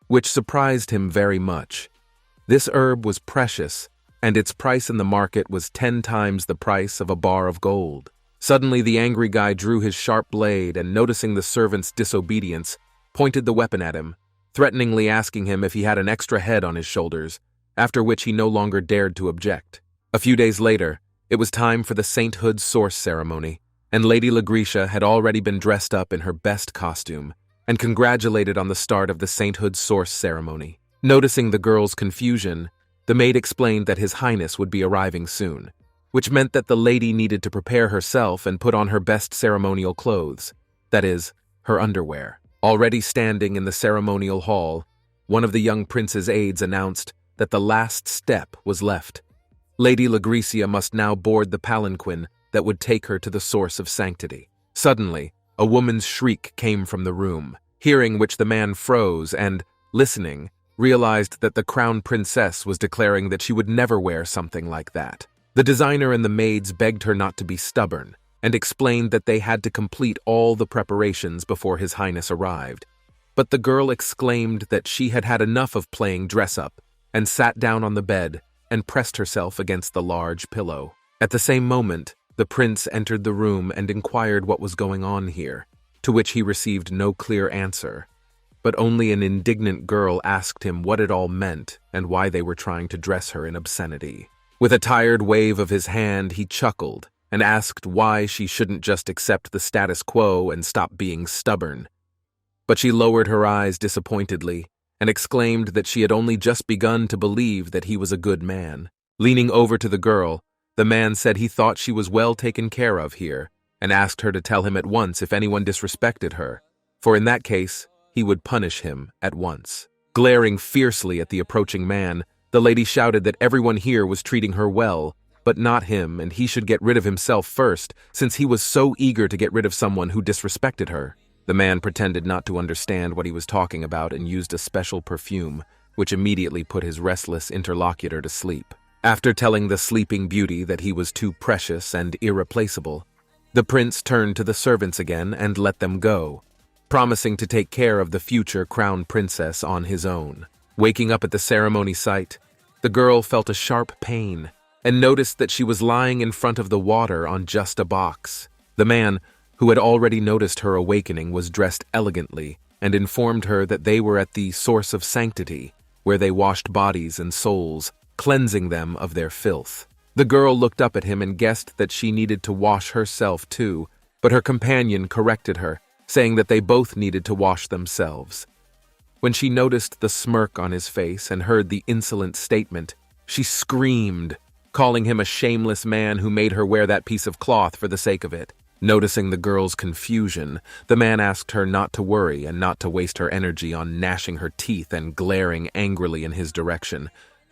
which surprised him very much. This herb was precious, and its price in the market was 10 times the price of a bar of gold. Suddenly, the angry guy drew his sharp blade and, noticing the servant's disobedience, pointed the weapon at him, threateningly asking him if he had an extra head on his shoulders, after which he no longer dared to object. A few days later, it was time for the sainthood source ceremony, and Lady Legricia had already been dressed up in her best costume and congratulated on the start of the sainthood source ceremony. Noticing the girl's confusion, the maid explained that His Highness would be arriving soon, which meant that the lady needed to prepare herself and put on her best ceremonial clothes, that is, her underwear. Already standing in the ceremonial hall, one of the young prince's aides announced that the last step was left. Lady Legricia must now board the palanquin that would take her to the source of sanctity. Suddenly, a woman's shriek came from the room, hearing which the man froze and, listening, realized that the crown princess was declaring that she would never wear something like that. The designer and the maids begged her not to be stubborn and explained that they had to complete all the preparations before His Highness arrived. But the girl exclaimed that she had had enough of playing dress-up and sat down on the bed and pressed herself against the large pillow. At the same moment, the prince entered the room and inquired what was going on here, to which he received no clear answer. But only an indignant girl asked him what it all meant and why they were trying to dress her in obscenity. With a tired wave of his hand, he chuckled and asked why she shouldn't just accept the status quo and stop being stubborn. But she lowered her eyes disappointedly and exclaimed that she had only just begun to believe that he was a good man. Leaning over to the girl, the man said he thought she was well taken care of here and asked her to tell him at once if anyone disrespected her, for in that case, he would punish him at once. Glaring fiercely at the approaching man, the lady shouted that everyone here was treating her well, but not him, and he should get rid of himself first, since he was so eager to get rid of someone who disrespected her. The man pretended not to understand what he was talking about and used a special perfume, which immediately put his restless interlocutor to sleep. After telling the sleeping beauty that he was too precious and irreplaceable, the prince turned to the servants again and let them go, promising to take care of the future crown princess on his own. Waking up at the ceremony site, the girl felt a sharp pain and noticed that she was lying in front of the water on just a box. The man, who had already noticed her awakening, was dressed elegantly and informed her that they were at the source of sanctity, where they washed bodies and souls, cleansing them of their filth. The girl looked up at him and guessed that she needed to wash herself too, but her companion corrected her, saying that they both needed to wash themselves. When she noticed the smirk on his face and heard the insolent statement, she screamed, calling him a shameless man who made her wear that piece of cloth for the sake of it. Noticing the girl's confusion, the man asked her not to worry and not to waste her energy on gnashing her teeth and glaring angrily in his direction,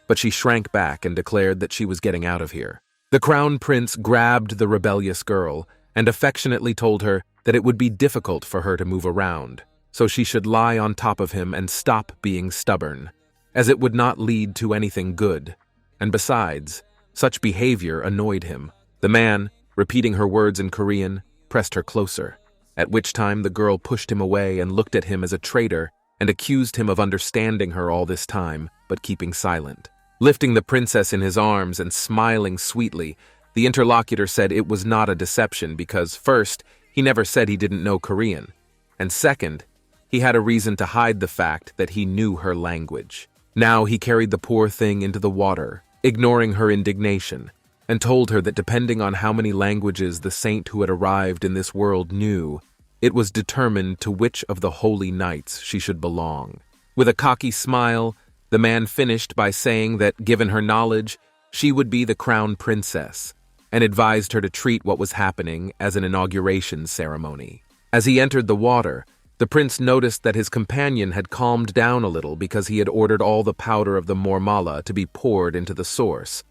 but she shrank back and declared that she was getting out of here. The crown prince grabbed the rebellious girl and affectionately told her that it would be difficult for her to move around, so she should lie on top of him and stop being stubborn, as it would not lead to anything good. And besides, such behavior annoyed him. The man, repeating her words in Korean, pressed her closer, at which time the girl pushed him away and looked at him as a traitor and accused him of understanding her all this time, but keeping silent. Lifting the princess in his arms and smiling sweetly, the interlocutor said it was not a deception because, first, he never said he didn't know Korean, and second, he had a reason to hide the fact that he knew her language. Now he carried the poor thing into the water, ignoring her indignation, and told her that depending on how many languages the saint who had arrived in this world knew, it was determined to which of the holy knights she should belong. With a cocky smile, the man finished by saying that, given her knowledge, she would be the crown princess, and advised her to treat what was happening as an inauguration ceremony. As he entered the water, the prince noticed that his companion had calmed down a little because he had ordered all the powder of the mormala to be poured into the source,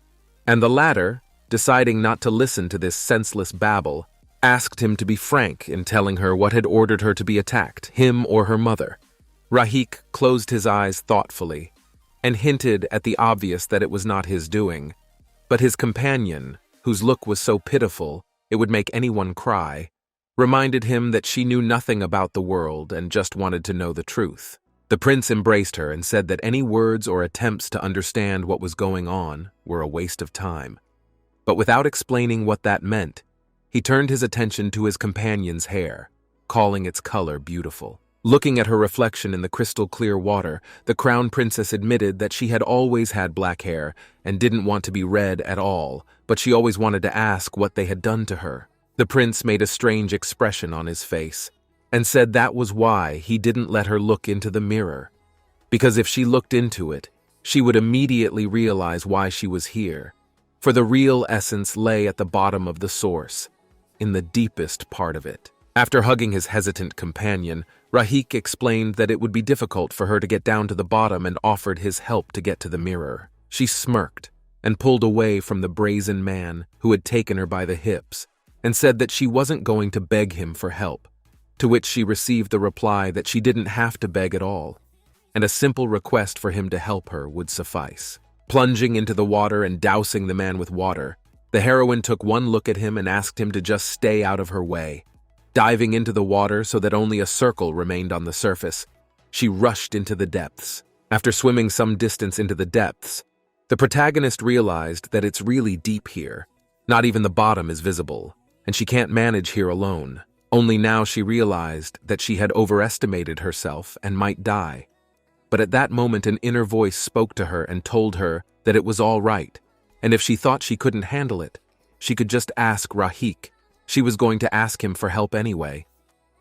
and the latter, deciding not to listen to this senseless babble, asked him to be frank in telling her what had ordered her to be attacked, him or her mother. Rahik closed his eyes thoughtfully and hinted at the obvious that it was not his doing, but his companion, whose look was so pitiful it would make anyone cry, reminded him that she knew nothing about the world and just wanted to know the truth. The prince embraced her and said that any words or attempts to understand what was going on were a waste of time. But without explaining what that meant, he turned his attention to his companion's hair, calling its color beautiful. Looking at her reflection in the crystal-clear water, the crown princess admitted that she had always had black hair and didn't want to be red at all, but she always wanted to ask what they had done to her. The prince made a strange expression on his face and said that was why he didn't let her look into the mirror, because if she looked into it, she would immediately realize why she was here, for the real essence lay at the bottom of the source, in the deepest part of it. After hugging his hesitant companion, Rahik explained that it would be difficult for her to get down to the bottom and offered his help to get to the mirror. She smirked and pulled away from the brazen man who had taken her by the hips and said that she wasn't going to beg him for help, to which she received the reply that she didn't have to beg at all, and a simple request for him to help her would suffice. Plunging into the water and dousing the man with water, the heroine took one look at him and asked him to just stay out of her way. Diving into the water so that only a circle remained on the surface, she rushed into the depths. After swimming some distance into the depths, the protagonist realized that it's really deep here. Not even the bottom is visible, and she can't manage here alone. Only now she realized that she had overestimated herself and might die. But at that moment an inner voice spoke to her and told her that it was all right, and if she thought she couldn't handle it, she could just ask Rahik. She was going to ask him for help anyway,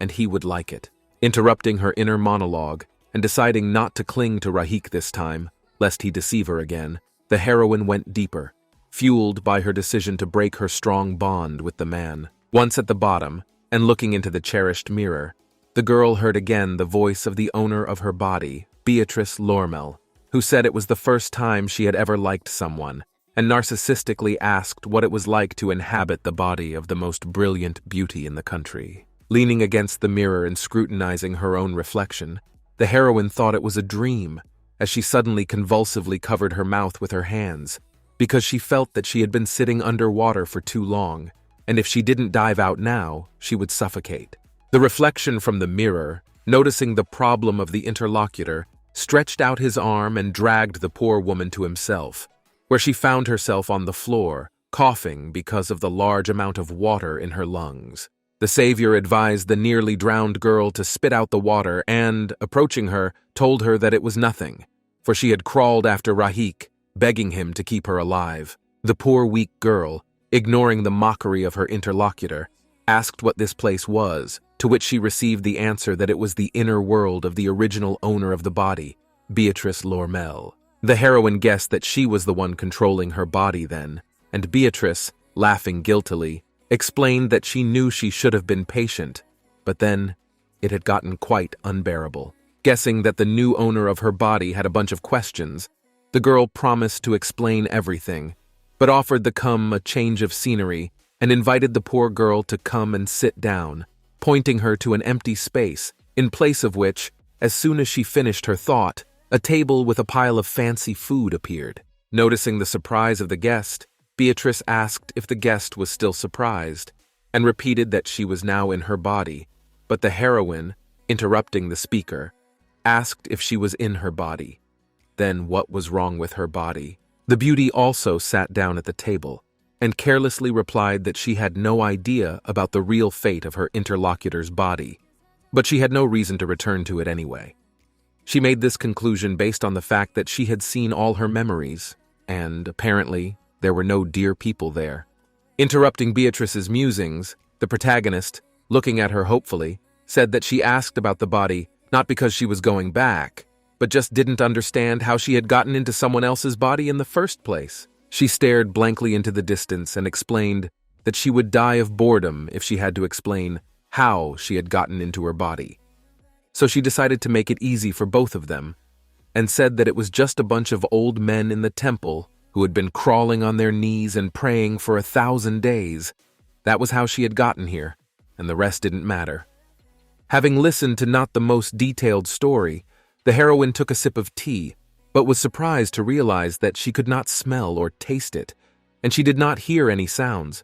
and he would like it. Interrupting her inner monologue and deciding not to cling to Rahik this time, lest he deceive her again, the heroine went deeper, fueled by her decision to break her strong bond with the man. Once at the bottom, and looking into the cherished mirror, the girl heard again the voice of the owner of her body, Beatrice Lormel, who said it was the first time she had ever liked someone, and narcissistically asked what it was like to inhabit the body of the most brilliant beauty in the country. Leaning against the mirror and scrutinizing her own reflection, the heroine thought it was a dream, as she suddenly convulsively covered her mouth with her hands, because she felt that she had been sitting underwater for too long, and if she didn't dive out now, she would suffocate. The reflection from the mirror, noticing the problem of the interlocutor, stretched out his arm and dragged the poor woman to himself, where she found herself on the floor, coughing because of the large amount of water in her lungs. The savior advised the nearly drowned girl to spit out the water and, approaching her, told her that it was nothing, for she had crawled after Rahik, begging him to keep her alive. The poor weak girl, ignoring the mockery of her interlocutor, asked what this place was, to which she received the answer that it was the inner world of the original owner of the body, Beatrice Lormel. The heroine guessed that she was the one controlling her body then, and Beatrice, laughing guiltily, explained that she knew she should have been patient, but then it had gotten quite unbearable. Guessing that the new owner of her body had a bunch of questions, the girl promised to explain everything, but offered the a change of scenery and invited the poor girl to come and sit down, pointing her to an empty space, in place of which, as soon as she finished her thought, a table with a pile of fancy food appeared. Noticing the surprise of the guest, Beatrice asked if the guest was still surprised, and repeated that she was now in her body, but the heroine, interrupting the speaker, asked if she was in her body. Then what was wrong with her body? The beauty also sat down at the table, and carelessly replied that she had no idea about the real fate of her interlocutor's body, but she had no reason to return to it anyway. She made this conclusion based on the fact that she had seen all her memories, and, apparently, there were no dear people there. Interrupting Beatrice's musings, the protagonist, looking at her hopefully, said that she asked about the body not because she was going back, but just didn't understand how she had gotten into someone else's body in the first place. She stared blankly into the distance and explained that she would die of boredom if she had to explain how she had gotten into her body. So she decided to make it easy for both of them, and said that it was just a bunch of old men in the temple who had been crawling on their knees and praying for 1,000 days. That was how she had gotten here, and the rest didn't matter. Having listened to not the most detailed story, the heroine took a sip of tea, but was surprised to realize that she could not smell or taste it, and she did not hear any sounds.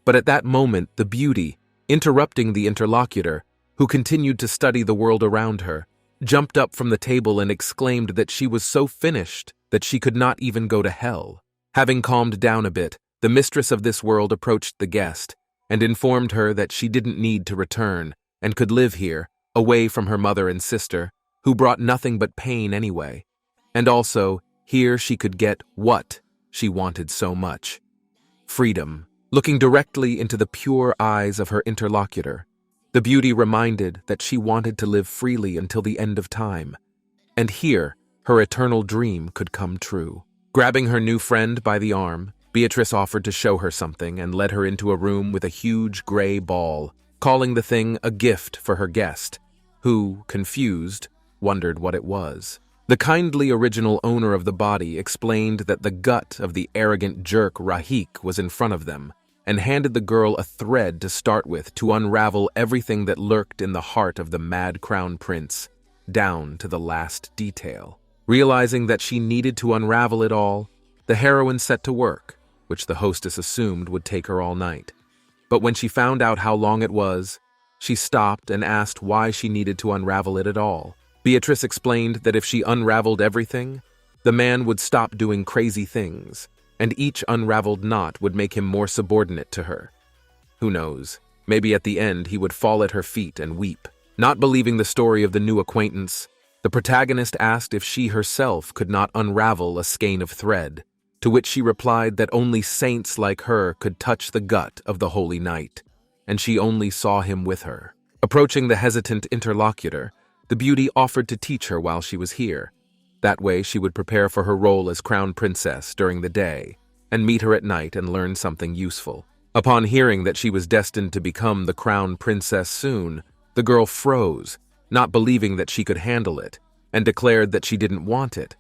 But at that moment, the beauty, interrupting the interlocutor, who continued to study the world around her, jumped up from the table and exclaimed that she was so finished that she could not even go to hell. Having calmed down a bit, the mistress of this world approached the guest and informed her that she didn't need to return and could live here, away from her mother and sister, who brought nothing but pain anyway. And also, here she could get what she wanted so much: freedom. Looking directly into the pure eyes of her interlocutor, the beauty reminded that she wanted to live freely until the end of time, and here her eternal dream could come true. Grabbing her new friend by the arm, Beatrice offered to show her something and led her into a room with a huge gray ball, calling the thing a gift for her guest, who, confused, wondered what it was. The kindly original owner of the body explained that the gut of the arrogant jerk Rahik was in front of them, and handed the girl a thread to start with to unravel everything that lurked in the heart of the mad crown prince, down to the last detail. Realizing that she needed to unravel it all, the heroine set to work, which the hostess assumed would take her all night. But when she found out how long it was, she stopped and asked why she needed to unravel it at all. Beatrice explained that if she unraveled everything, the man would stop doing crazy things, and each unraveled knot would make him more subordinate to her. Who knows, maybe at the end he would fall at her feet and weep. Not believing the story of the new acquaintance, the protagonist asked if she herself could not unravel a skein of thread, to which she replied that only saints like her could touch the gut of the holy knight, and she only saw him with her. Approaching the hesitant interlocutor, the beauty offered to teach her while she was here. That way she would prepare for her role as crown princess during the day, and meet her at night and learn something useful. Upon hearing that she was destined to become the crown princess soon, the girl froze, not believing that she could handle it, and declared that she didn't want it.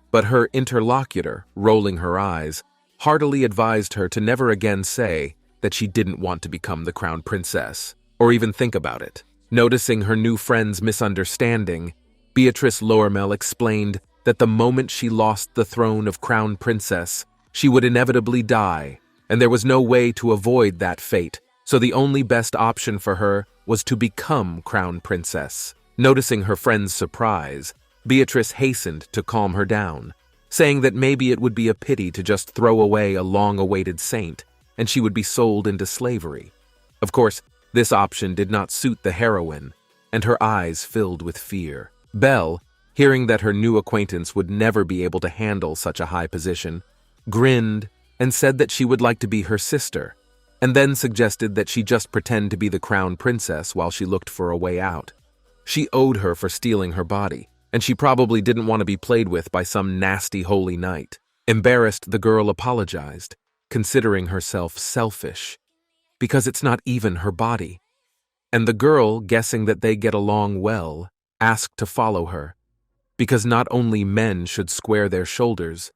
But her interlocutor, rolling her eyes, heartily advised her to never again say that she didn't want to become the crown princess, or even think about it. Noticing her new friend's misunderstanding, Beatrice Lormel explained that the moment she lost the throne of crown princess, she would inevitably die, and there was no way to avoid that fate, so the only best option for her was to become crown princess. Noticing her friend's surprise, Beatrice hastened to calm her down, saying that maybe it would be a pity to just throw away a long-awaited saint, and she would be sold into slavery. Of course, this option did not suit the heroine, and her eyes filled with fear. Belle, hearing that her new acquaintance would never be able to handle such a high position, grinned and said that she would like to be her sister, and then suggested that she just pretend to be the crown princess while she looked for a way out. She owed her for stealing her body, and she probably didn't want to be played with by some nasty holy knight. Embarrassed, the girl apologized, considering herself selfish, because it's not even her body. And the girl, guessing that they get along well, asked to follow her, because not only men should square their shoulders,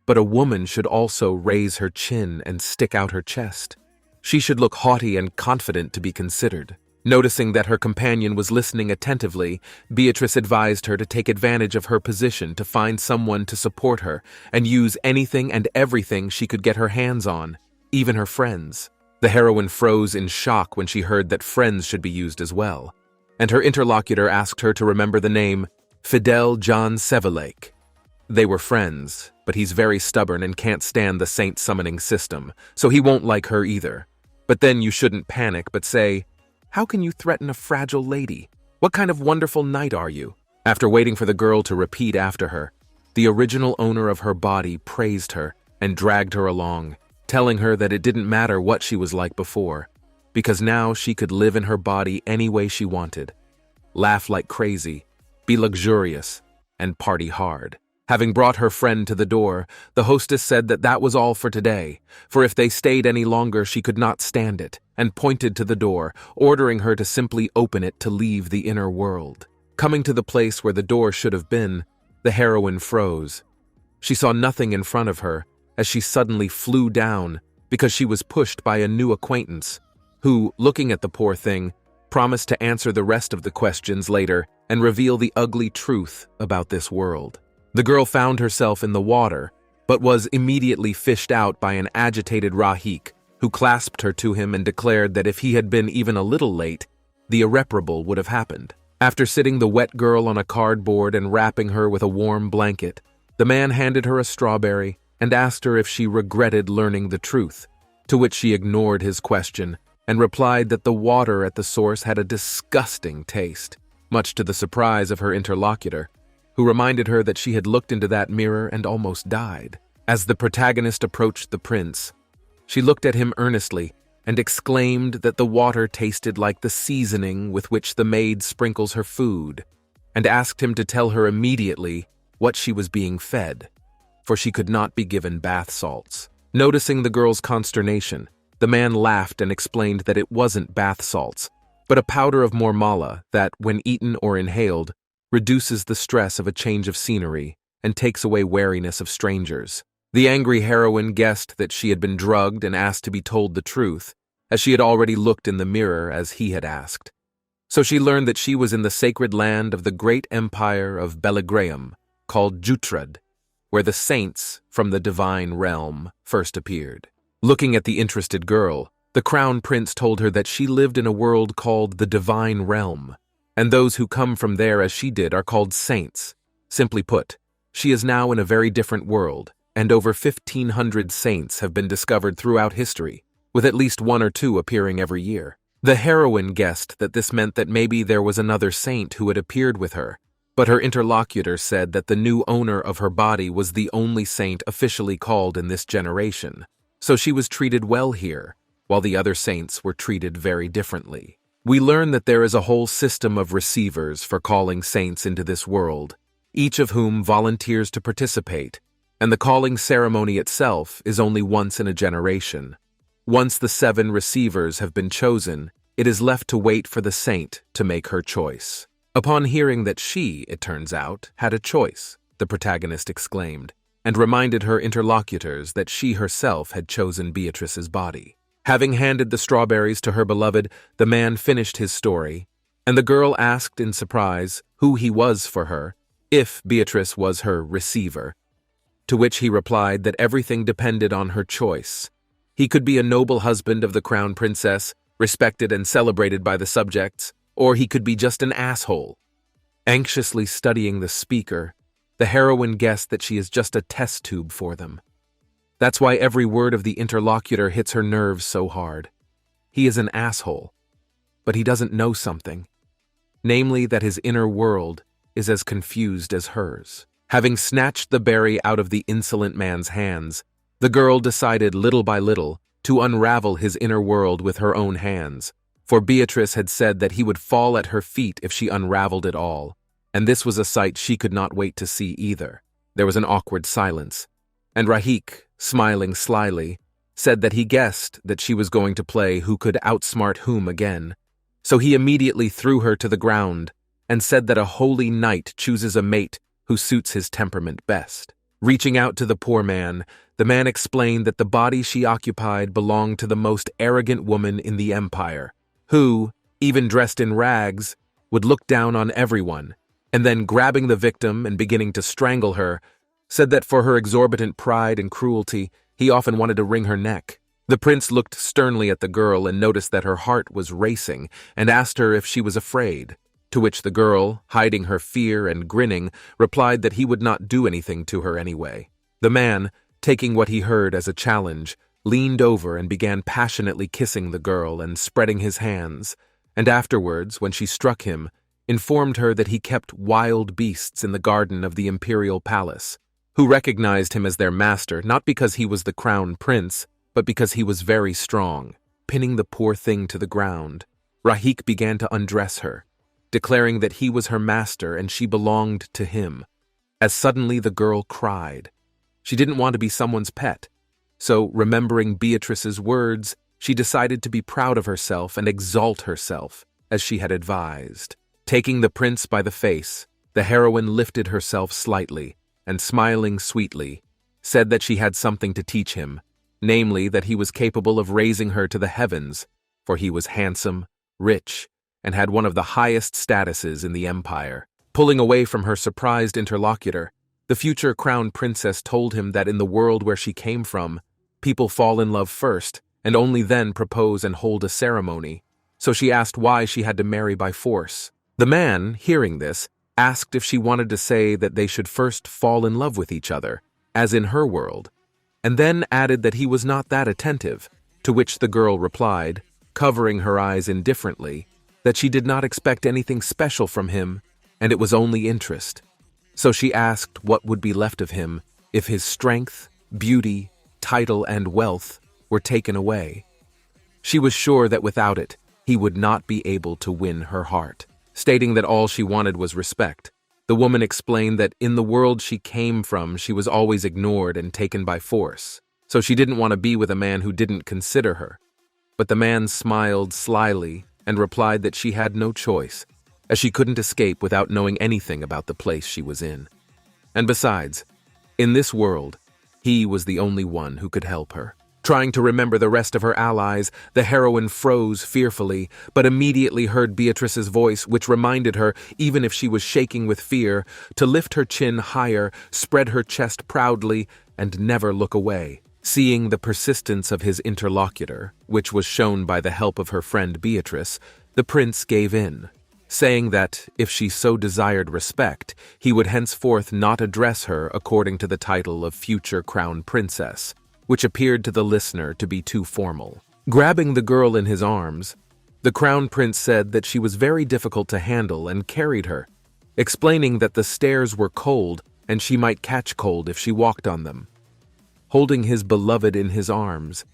but a woman should also raise her chin and stick out her chest. She should look haughty and confident to be considered. Noticing that her companion was listening attentively, Beatrice advised her to take advantage of her position to find someone to support her and use anything and everything she could get her hands on, even her friends. The heroine froze in shock when she heard that friends should be used as well, and her interlocutor asked her to remember the name Fidel John Sevalake. They were friends, but he's very stubborn and can't stand the saint summoning system, so he won't like her either. But then you shouldn't panic, but say, "How can you threaten a fragile lady? What kind of wonderful knight are you?" After waiting for the girl to repeat after her, the original owner of her body praised her and dragged her along, telling her that it didn't matter what she was like before, because now she could live in her body any way she wanted, laugh like crazy, be luxurious, and party hard. Having brought her friend to the door, the hostess said that that was all for today, for if they stayed any longer she could not stand it, and pointed to the door, ordering her to simply open it to leave the inner world. Coming to the place where the door should have been, the heroine froze. She saw nothing in front of her as she suddenly flew down because she was pushed by a new acquaintance, who, looking at the poor thing, promised to answer the rest of the questions later and reveal the ugly truth about this world. The girl found herself in the water, but was immediately fished out by an agitated Rahik, who clasped her to him and declared that if he had been even a little late, the irreparable would have happened. After sitting the wet girl on a cardboard and wrapping her with a warm blanket, the man handed her a strawberry and asked her if she regretted learning the truth, to which she ignored his question and replied that the water at the source had a disgusting taste, much to the surprise of her interlocutor, who reminded her that she had looked into that mirror and almost died. As the protagonist approached the prince, she looked at him earnestly and exclaimed that the water tasted like the seasoning with which the maid sprinkles her food, and asked him to tell her immediately what she was being fed, for she could not be given bath salts. Noticing the girl's consternation, the man laughed and explained that it wasn't bath salts, but a powder of mormala that, when eaten or inhaled, reduces the stress of a change of scenery and takes away wariness of strangers. The angry heroine guessed that she had been drugged and asked to be told the truth, as she had already looked in the mirror as he had asked. So she learned that she was in the sacred land of the great empire of Bellegraeum, called Jutrad, where the saints from the divine realm first appeared. Looking at the interested girl, the crown prince told her that she lived in a world called the divine realm, and those who come from there as she did are called saints. Simply put, she is now in a very different world, and over 1,500 saints have been discovered throughout history, with at least one or two appearing every year. The heroine guessed that this meant that maybe there was another saint who had appeared with her, but her interlocutor said that the new owner of her body was the only saint officially called in this generation, so she was treated well here, while the other saints were treated very differently. We learn that there is a whole system of receivers for calling saints into this world, each of whom volunteers to participate, and the calling ceremony itself is only once in a generation. Once the 7 receivers have been chosen, it is left to wait for the saint to make her choice. Upon hearing that she, it turns out, had a choice, the protagonist exclaimed, and reminded her interlocutors that she herself had chosen Beatrice's body. Having handed the strawberries to her beloved, the man finished his story, and the girl asked in surprise who he was for her, if Beatrice was her receiver, to which he replied that everything depended on her choice. He could be a noble husband of the crown princess, respected and celebrated by the subjects, or he could be just an asshole. Anxiously studying the speaker, the heroine guessed that she is just a test tube for them. That's why every word of the interlocutor hits her nerves so hard. He is an asshole, but he doesn't know something, namely that his inner world is as confused as hers. Having snatched the berry out of the insolent man's hands, the girl decided little by little to unravel his inner world with her own hands, for Beatrice had said that he would fall at her feet if she unraveled it all, and this was a sight she could not wait to see either. There was an awkward silence, and Rahik, smiling slyly, said that he guessed that she was going to play who could outsmart whom again, so he immediately threw her to the ground and said that a holy knight chooses a mate who suits his temperament best. Reaching out to the poor man, the man explained that the body she occupied belonged to the most arrogant woman in the empire, who, even dressed in rags, would look down on everyone, and then grabbing the victim and beginning to strangle her, said that for her exorbitant pride and cruelty, he often wanted to wring her neck. The prince looked sternly at the girl and noticed that her heart was racing and asked her if she was afraid, to which the girl, hiding her fear and grinning, replied that he would not do anything to her anyway. The man, taking what he heard as a challenge, leaned over and began passionately kissing the girl and spreading his hands, and afterwards, when she struck him, informed her that he kept wild beasts in the garden of the imperial palace, who recognized him as their master not because he was the crown prince, but because he was very strong. Pinning the poor thing to the ground, Rahik began to undress her, declaring that he was her master and she belonged to him, as suddenly the girl cried. She didn't want to be someone's pet, so remembering Beatrice's words, she decided to be proud of herself and exalt herself, as she had advised. Taking the prince by the face, the heroine lifted herself slightly, and smiling sweetly, said that she had something to teach him, namely that he was capable of raising her to the heavens, for he was handsome, rich, and had one of the highest statuses in the empire. Pulling away from her surprised interlocutor, the future crown princess told him that in the world where she came from, people fall in love first, and only then propose and hold a ceremony, so she asked why she had to marry by force. The man, hearing this, asked if she wanted to say that they should first fall in love with each other, as in her world, and then added that he was not that attentive, to which the girl replied, covering her eyes indifferently, that she did not expect anything special from him, and it was only interest. So she asked what would be left of him if his strength, beauty, title, and wealth were taken away. She was sure that without it, he would not be able to win her heart. Stating that all she wanted was respect, the woman explained that in the world she came from, she was always ignored and taken by force, so she didn't want to be with a man who didn't consider her. But the man smiled slyly and replied that she had no choice, as she couldn't escape without knowing anything about the place she was in. And besides, in this world, he was the only one who could help her. Trying to remember the rest of her allies, the heroine froze fearfully, but immediately heard Beatrice's voice, which reminded her, even if she was shaking with fear, to lift her chin higher, spread her chest proudly, and never look away. Seeing the persistence of his interlocutor, which was shown by the help of her friend Beatrice, the prince gave in, saying that, if she so desired respect, he would henceforth not address her according to the title of future crown princess, which appeared to the listener to be too formal. Grabbing the girl in his arms, the crown prince said that she was very difficult to handle and carried her, explaining that the stairs were cold and she might catch cold if she walked on them. Holding his beloved in his arms,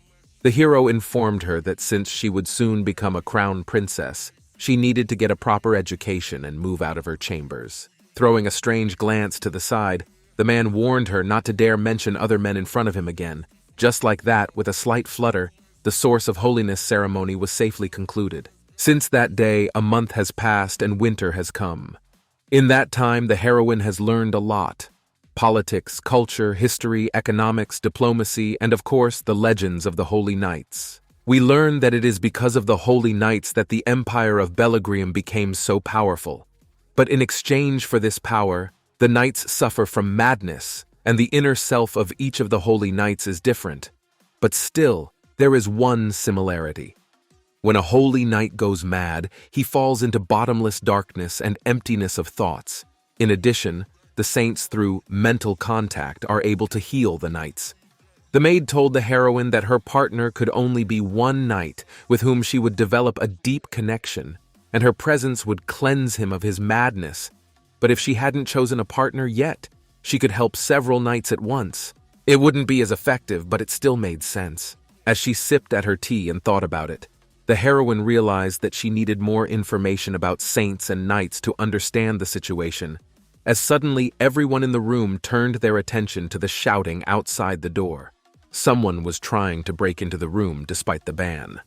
the hero informed her that since she would soon become a crown princess, she needed to get a proper education and move out of her chambers. Throwing a strange glance to the side, the man warned her not to dare mention other men in front of him again. Just like that, with a slight flutter, the source of holiness ceremony was safely concluded. Since that day, a month has passed and winter has come. In that time, the heroine has learned a lot. Politics, culture, history, economics, diplomacy, and of course, the legends of the Holy Knights. We learn that it is because of the Holy Knights that the Empire of Belagrium became so powerful. But in exchange for this power, the Knights suffer from madness, and the inner self of each of the Holy Knights is different. But still, there is one similarity. When a Holy Knight goes mad, he falls into bottomless darkness and emptiness of thoughts. In addition, the saints through mental contact are able to heal the Knights. The maid told the heroine that her partner could only be one knight with whom she would develop a deep connection, and her presence would cleanse him of his madness, but if she hadn't chosen a partner yet, she could help several knights at once. It wouldn't be as effective, but it still made sense. As she sipped at her tea and thought about it, the heroine realized that she needed more information about saints and knights to understand the situation, as suddenly everyone in the room turned their attention to the shouting outside the door. Someone was trying to break into the room despite the ban.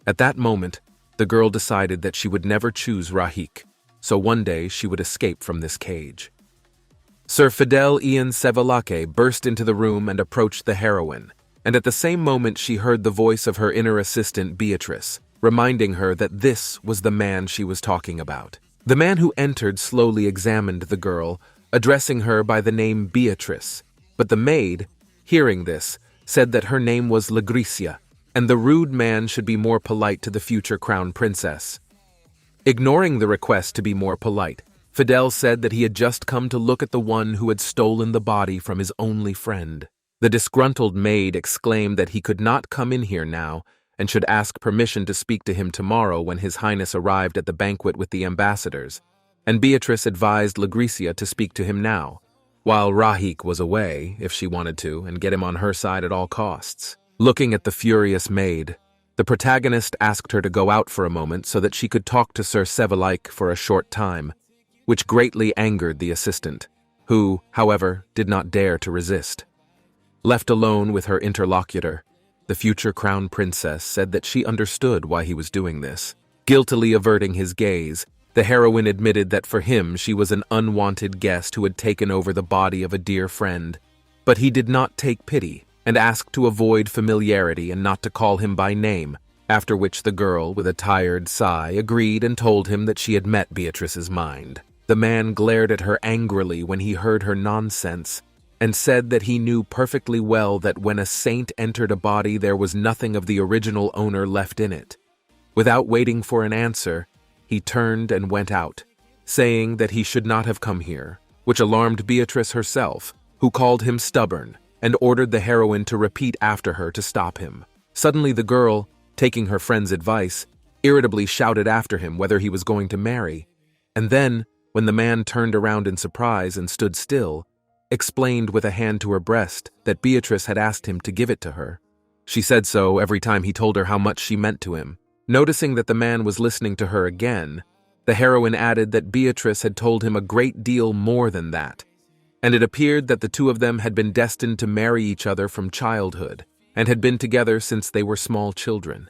At that moment, the girl decided that she would never choose Rahik, so one day she would escape from this cage. Sir Fidel Ian Sevalake burst into the room and approached the heroine, and at the same moment she heard the voice of her inner assistant Beatrice, reminding her that this was the man she was talking about. The man who entered slowly examined the girl, addressing her by the name Beatrice, but the maid, hearing this, said that her name was Legricia, and the rude man should be more polite to the future crown princess. Ignoring the request to be more polite, Fidel said that he had just come to look at the one who had stolen the body from his only friend. The disgruntled maid exclaimed that he could not come in here now and should ask permission to speak to him tomorrow when His Highness arrived at the banquet with the ambassadors, and Beatrice advised Legricia to speak to him now, while Rahik was away, if she wanted to, and get him on her side at all costs. Looking at the furious maid, the protagonist asked her to go out for a moment so that she could talk to Sir Sevalike for a short time, which greatly angered the assistant, who, however, did not dare to resist. Left alone with her interlocutor, the future crown princess said that she understood why he was doing this. Guiltily averting his gaze, the heroine admitted that for him she was an unwanted guest who had taken over the body of a dear friend, but he did not take pity and asked to avoid familiarity and not to call him by name, after which the girl, with a tired sigh, agreed and told him that she had met Beatrice's mind. The man glared at her angrily when he heard her nonsense, and said that he knew perfectly well that when a saint entered a body there was nothing of the original owner left in it. Without waiting for an answer, he turned and went out, saying that he should not have come here, which alarmed Beatrice herself, who called him stubborn and ordered the heroine to repeat after her to stop him. Suddenly the girl, taking her friend's advice, irritably shouted after him whether he was going to marry, and then, when the man turned around in surprise and stood still, explained with a hand to her breast that Beatrice had asked him to give it to her. She said so every time he told her how much she meant to him. Noticing that the man was listening to her again, the heroine added that Beatrice had told him a great deal more than that, and it appeared that the two of them had been destined to marry each other from childhood, and had been together since they were small children.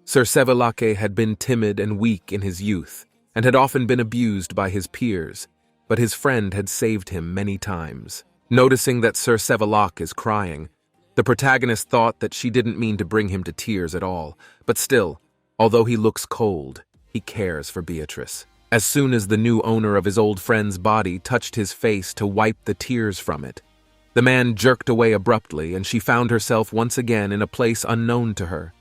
Sir Sevalake had been timid and weak in his youth, and had often been abused by his peers, but his friend had saved him many times. Noticing that Sir Sevalake is crying, the protagonist thought that she didn't mean to bring him to tears at all, but still, although he looks cold, he cares for Beatrice. As soon as the new owner of his old friend's body touched his face to wipe the tears from it, the man jerked away abruptly and she found herself once again in a place unknown to her.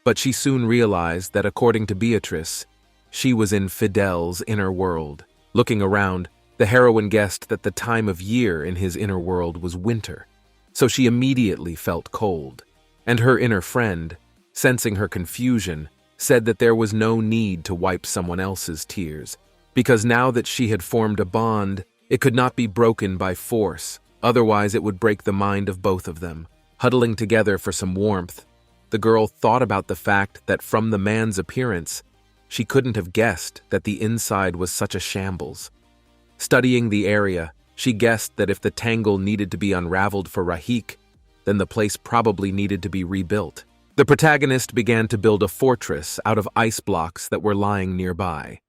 But she soon realized that according to Beatrice, she was in Fidel's inner world. Looking around, the heroine guessed that the time of year in his inner world was winter, so she immediately felt cold, and her inner friend, sensing her confusion, said that there was no need to wipe someone else's tears, because now that she had formed a bond, it could not be broken by force, otherwise it would break the mind of both of them. Huddling together for some warmth, the girl thought about the fact that from the man's appearance, she couldn't have guessed that the inside was such a shambles. Studying the area, she guessed that if the tangle needed to be unraveled for Rahik, then the place probably needed to be rebuilt. The protagonist began to build a fortress out of ice blocks that were lying nearby.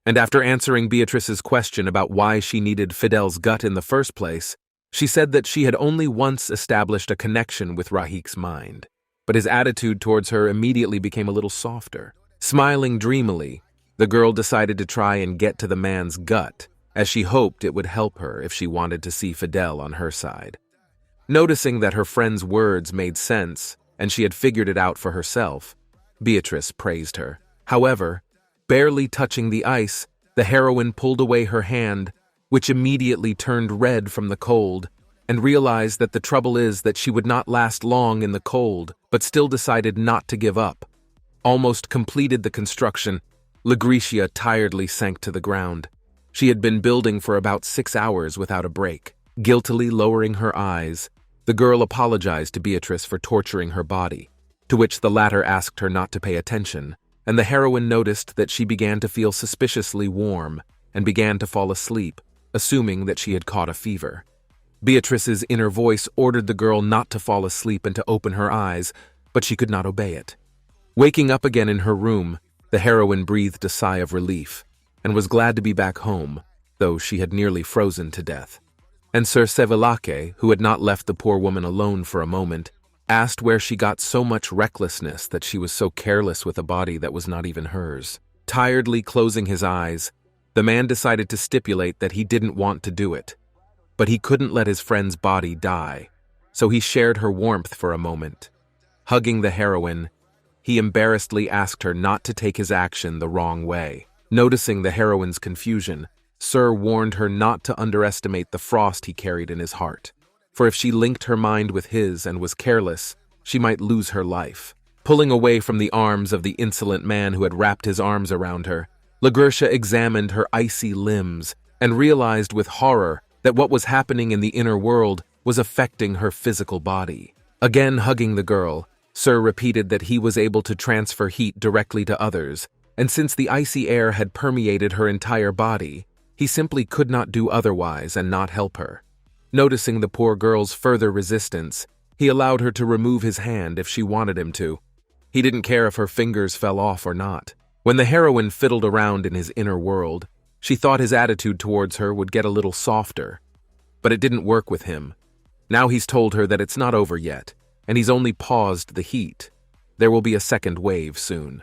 And after answering Beatrice's question about why she needed Fidel's gut in the first place, she said that she had only once established a connection with Rahik's mind, but his attitude towards her immediately became a little softer. Smiling dreamily, the girl decided to try and get to the man's gut, as she hoped it would help her if she wanted to see Fidel on her side. Noticing that her friend's words made sense, and she had figured it out for herself, Beatrice praised her. However, barely touching the ice, the heroine pulled away her hand, which immediately turned red from the cold, and realized that the trouble is that she would not last long in the cold, but still decided not to give up. Almost completed the construction, Legricia tiredly sank to the ground. She had been building for about 6 hours without a break. Guiltily lowering her eyes, the girl apologized to Beatrice for torturing her body, to which the latter asked her not to pay attention, and the heroine noticed that she began to feel suspiciously warm and began to fall asleep, assuming that she had caught a fever. Beatrice's inner voice ordered the girl not to fall asleep and to open her eyes, but she could not obey it. Waking up again in her room, the heroine breathed a sigh of relief and was glad to be back home, though she had nearly frozen to death. And Sir Sevilake, who had not left the poor woman alone for a moment, asked where she got so much recklessness that she was so careless with a body that was not even hers. Tiredly closing his eyes, the man decided to stipulate that he didn't want to do it, but he couldn't let his friend's body die, so he shared her warmth for a moment. Hugging the heroine, he embarrassedly asked her not to take his action the wrong way. Noticing the heroine's confusion, Sir warned her not to underestimate the frost he carried in his heart, for if she linked her mind with his and was careless, she might lose her life. Pulling away from the arms of the insolent man who had wrapped his arms around her, Lagursha examined her icy limbs and realized with horror that what was happening in the inner world was affecting her physical body. Again hugging the girl, Sir repeated that he was able to transfer heat directly to others, and since the icy air had permeated her entire body, he simply could not do otherwise and not help her. Noticing the poor girl's further resistance, he allowed her to remove his hand if she wanted him to. He didn't care if her fingers fell off or not. When the heroine fiddled around in his inner world, she thought his attitude towards her would get a little softer. But it didn't work with him. Now he's told her that it's not over yet, and he's only paused the heat. There will be a second wave soon.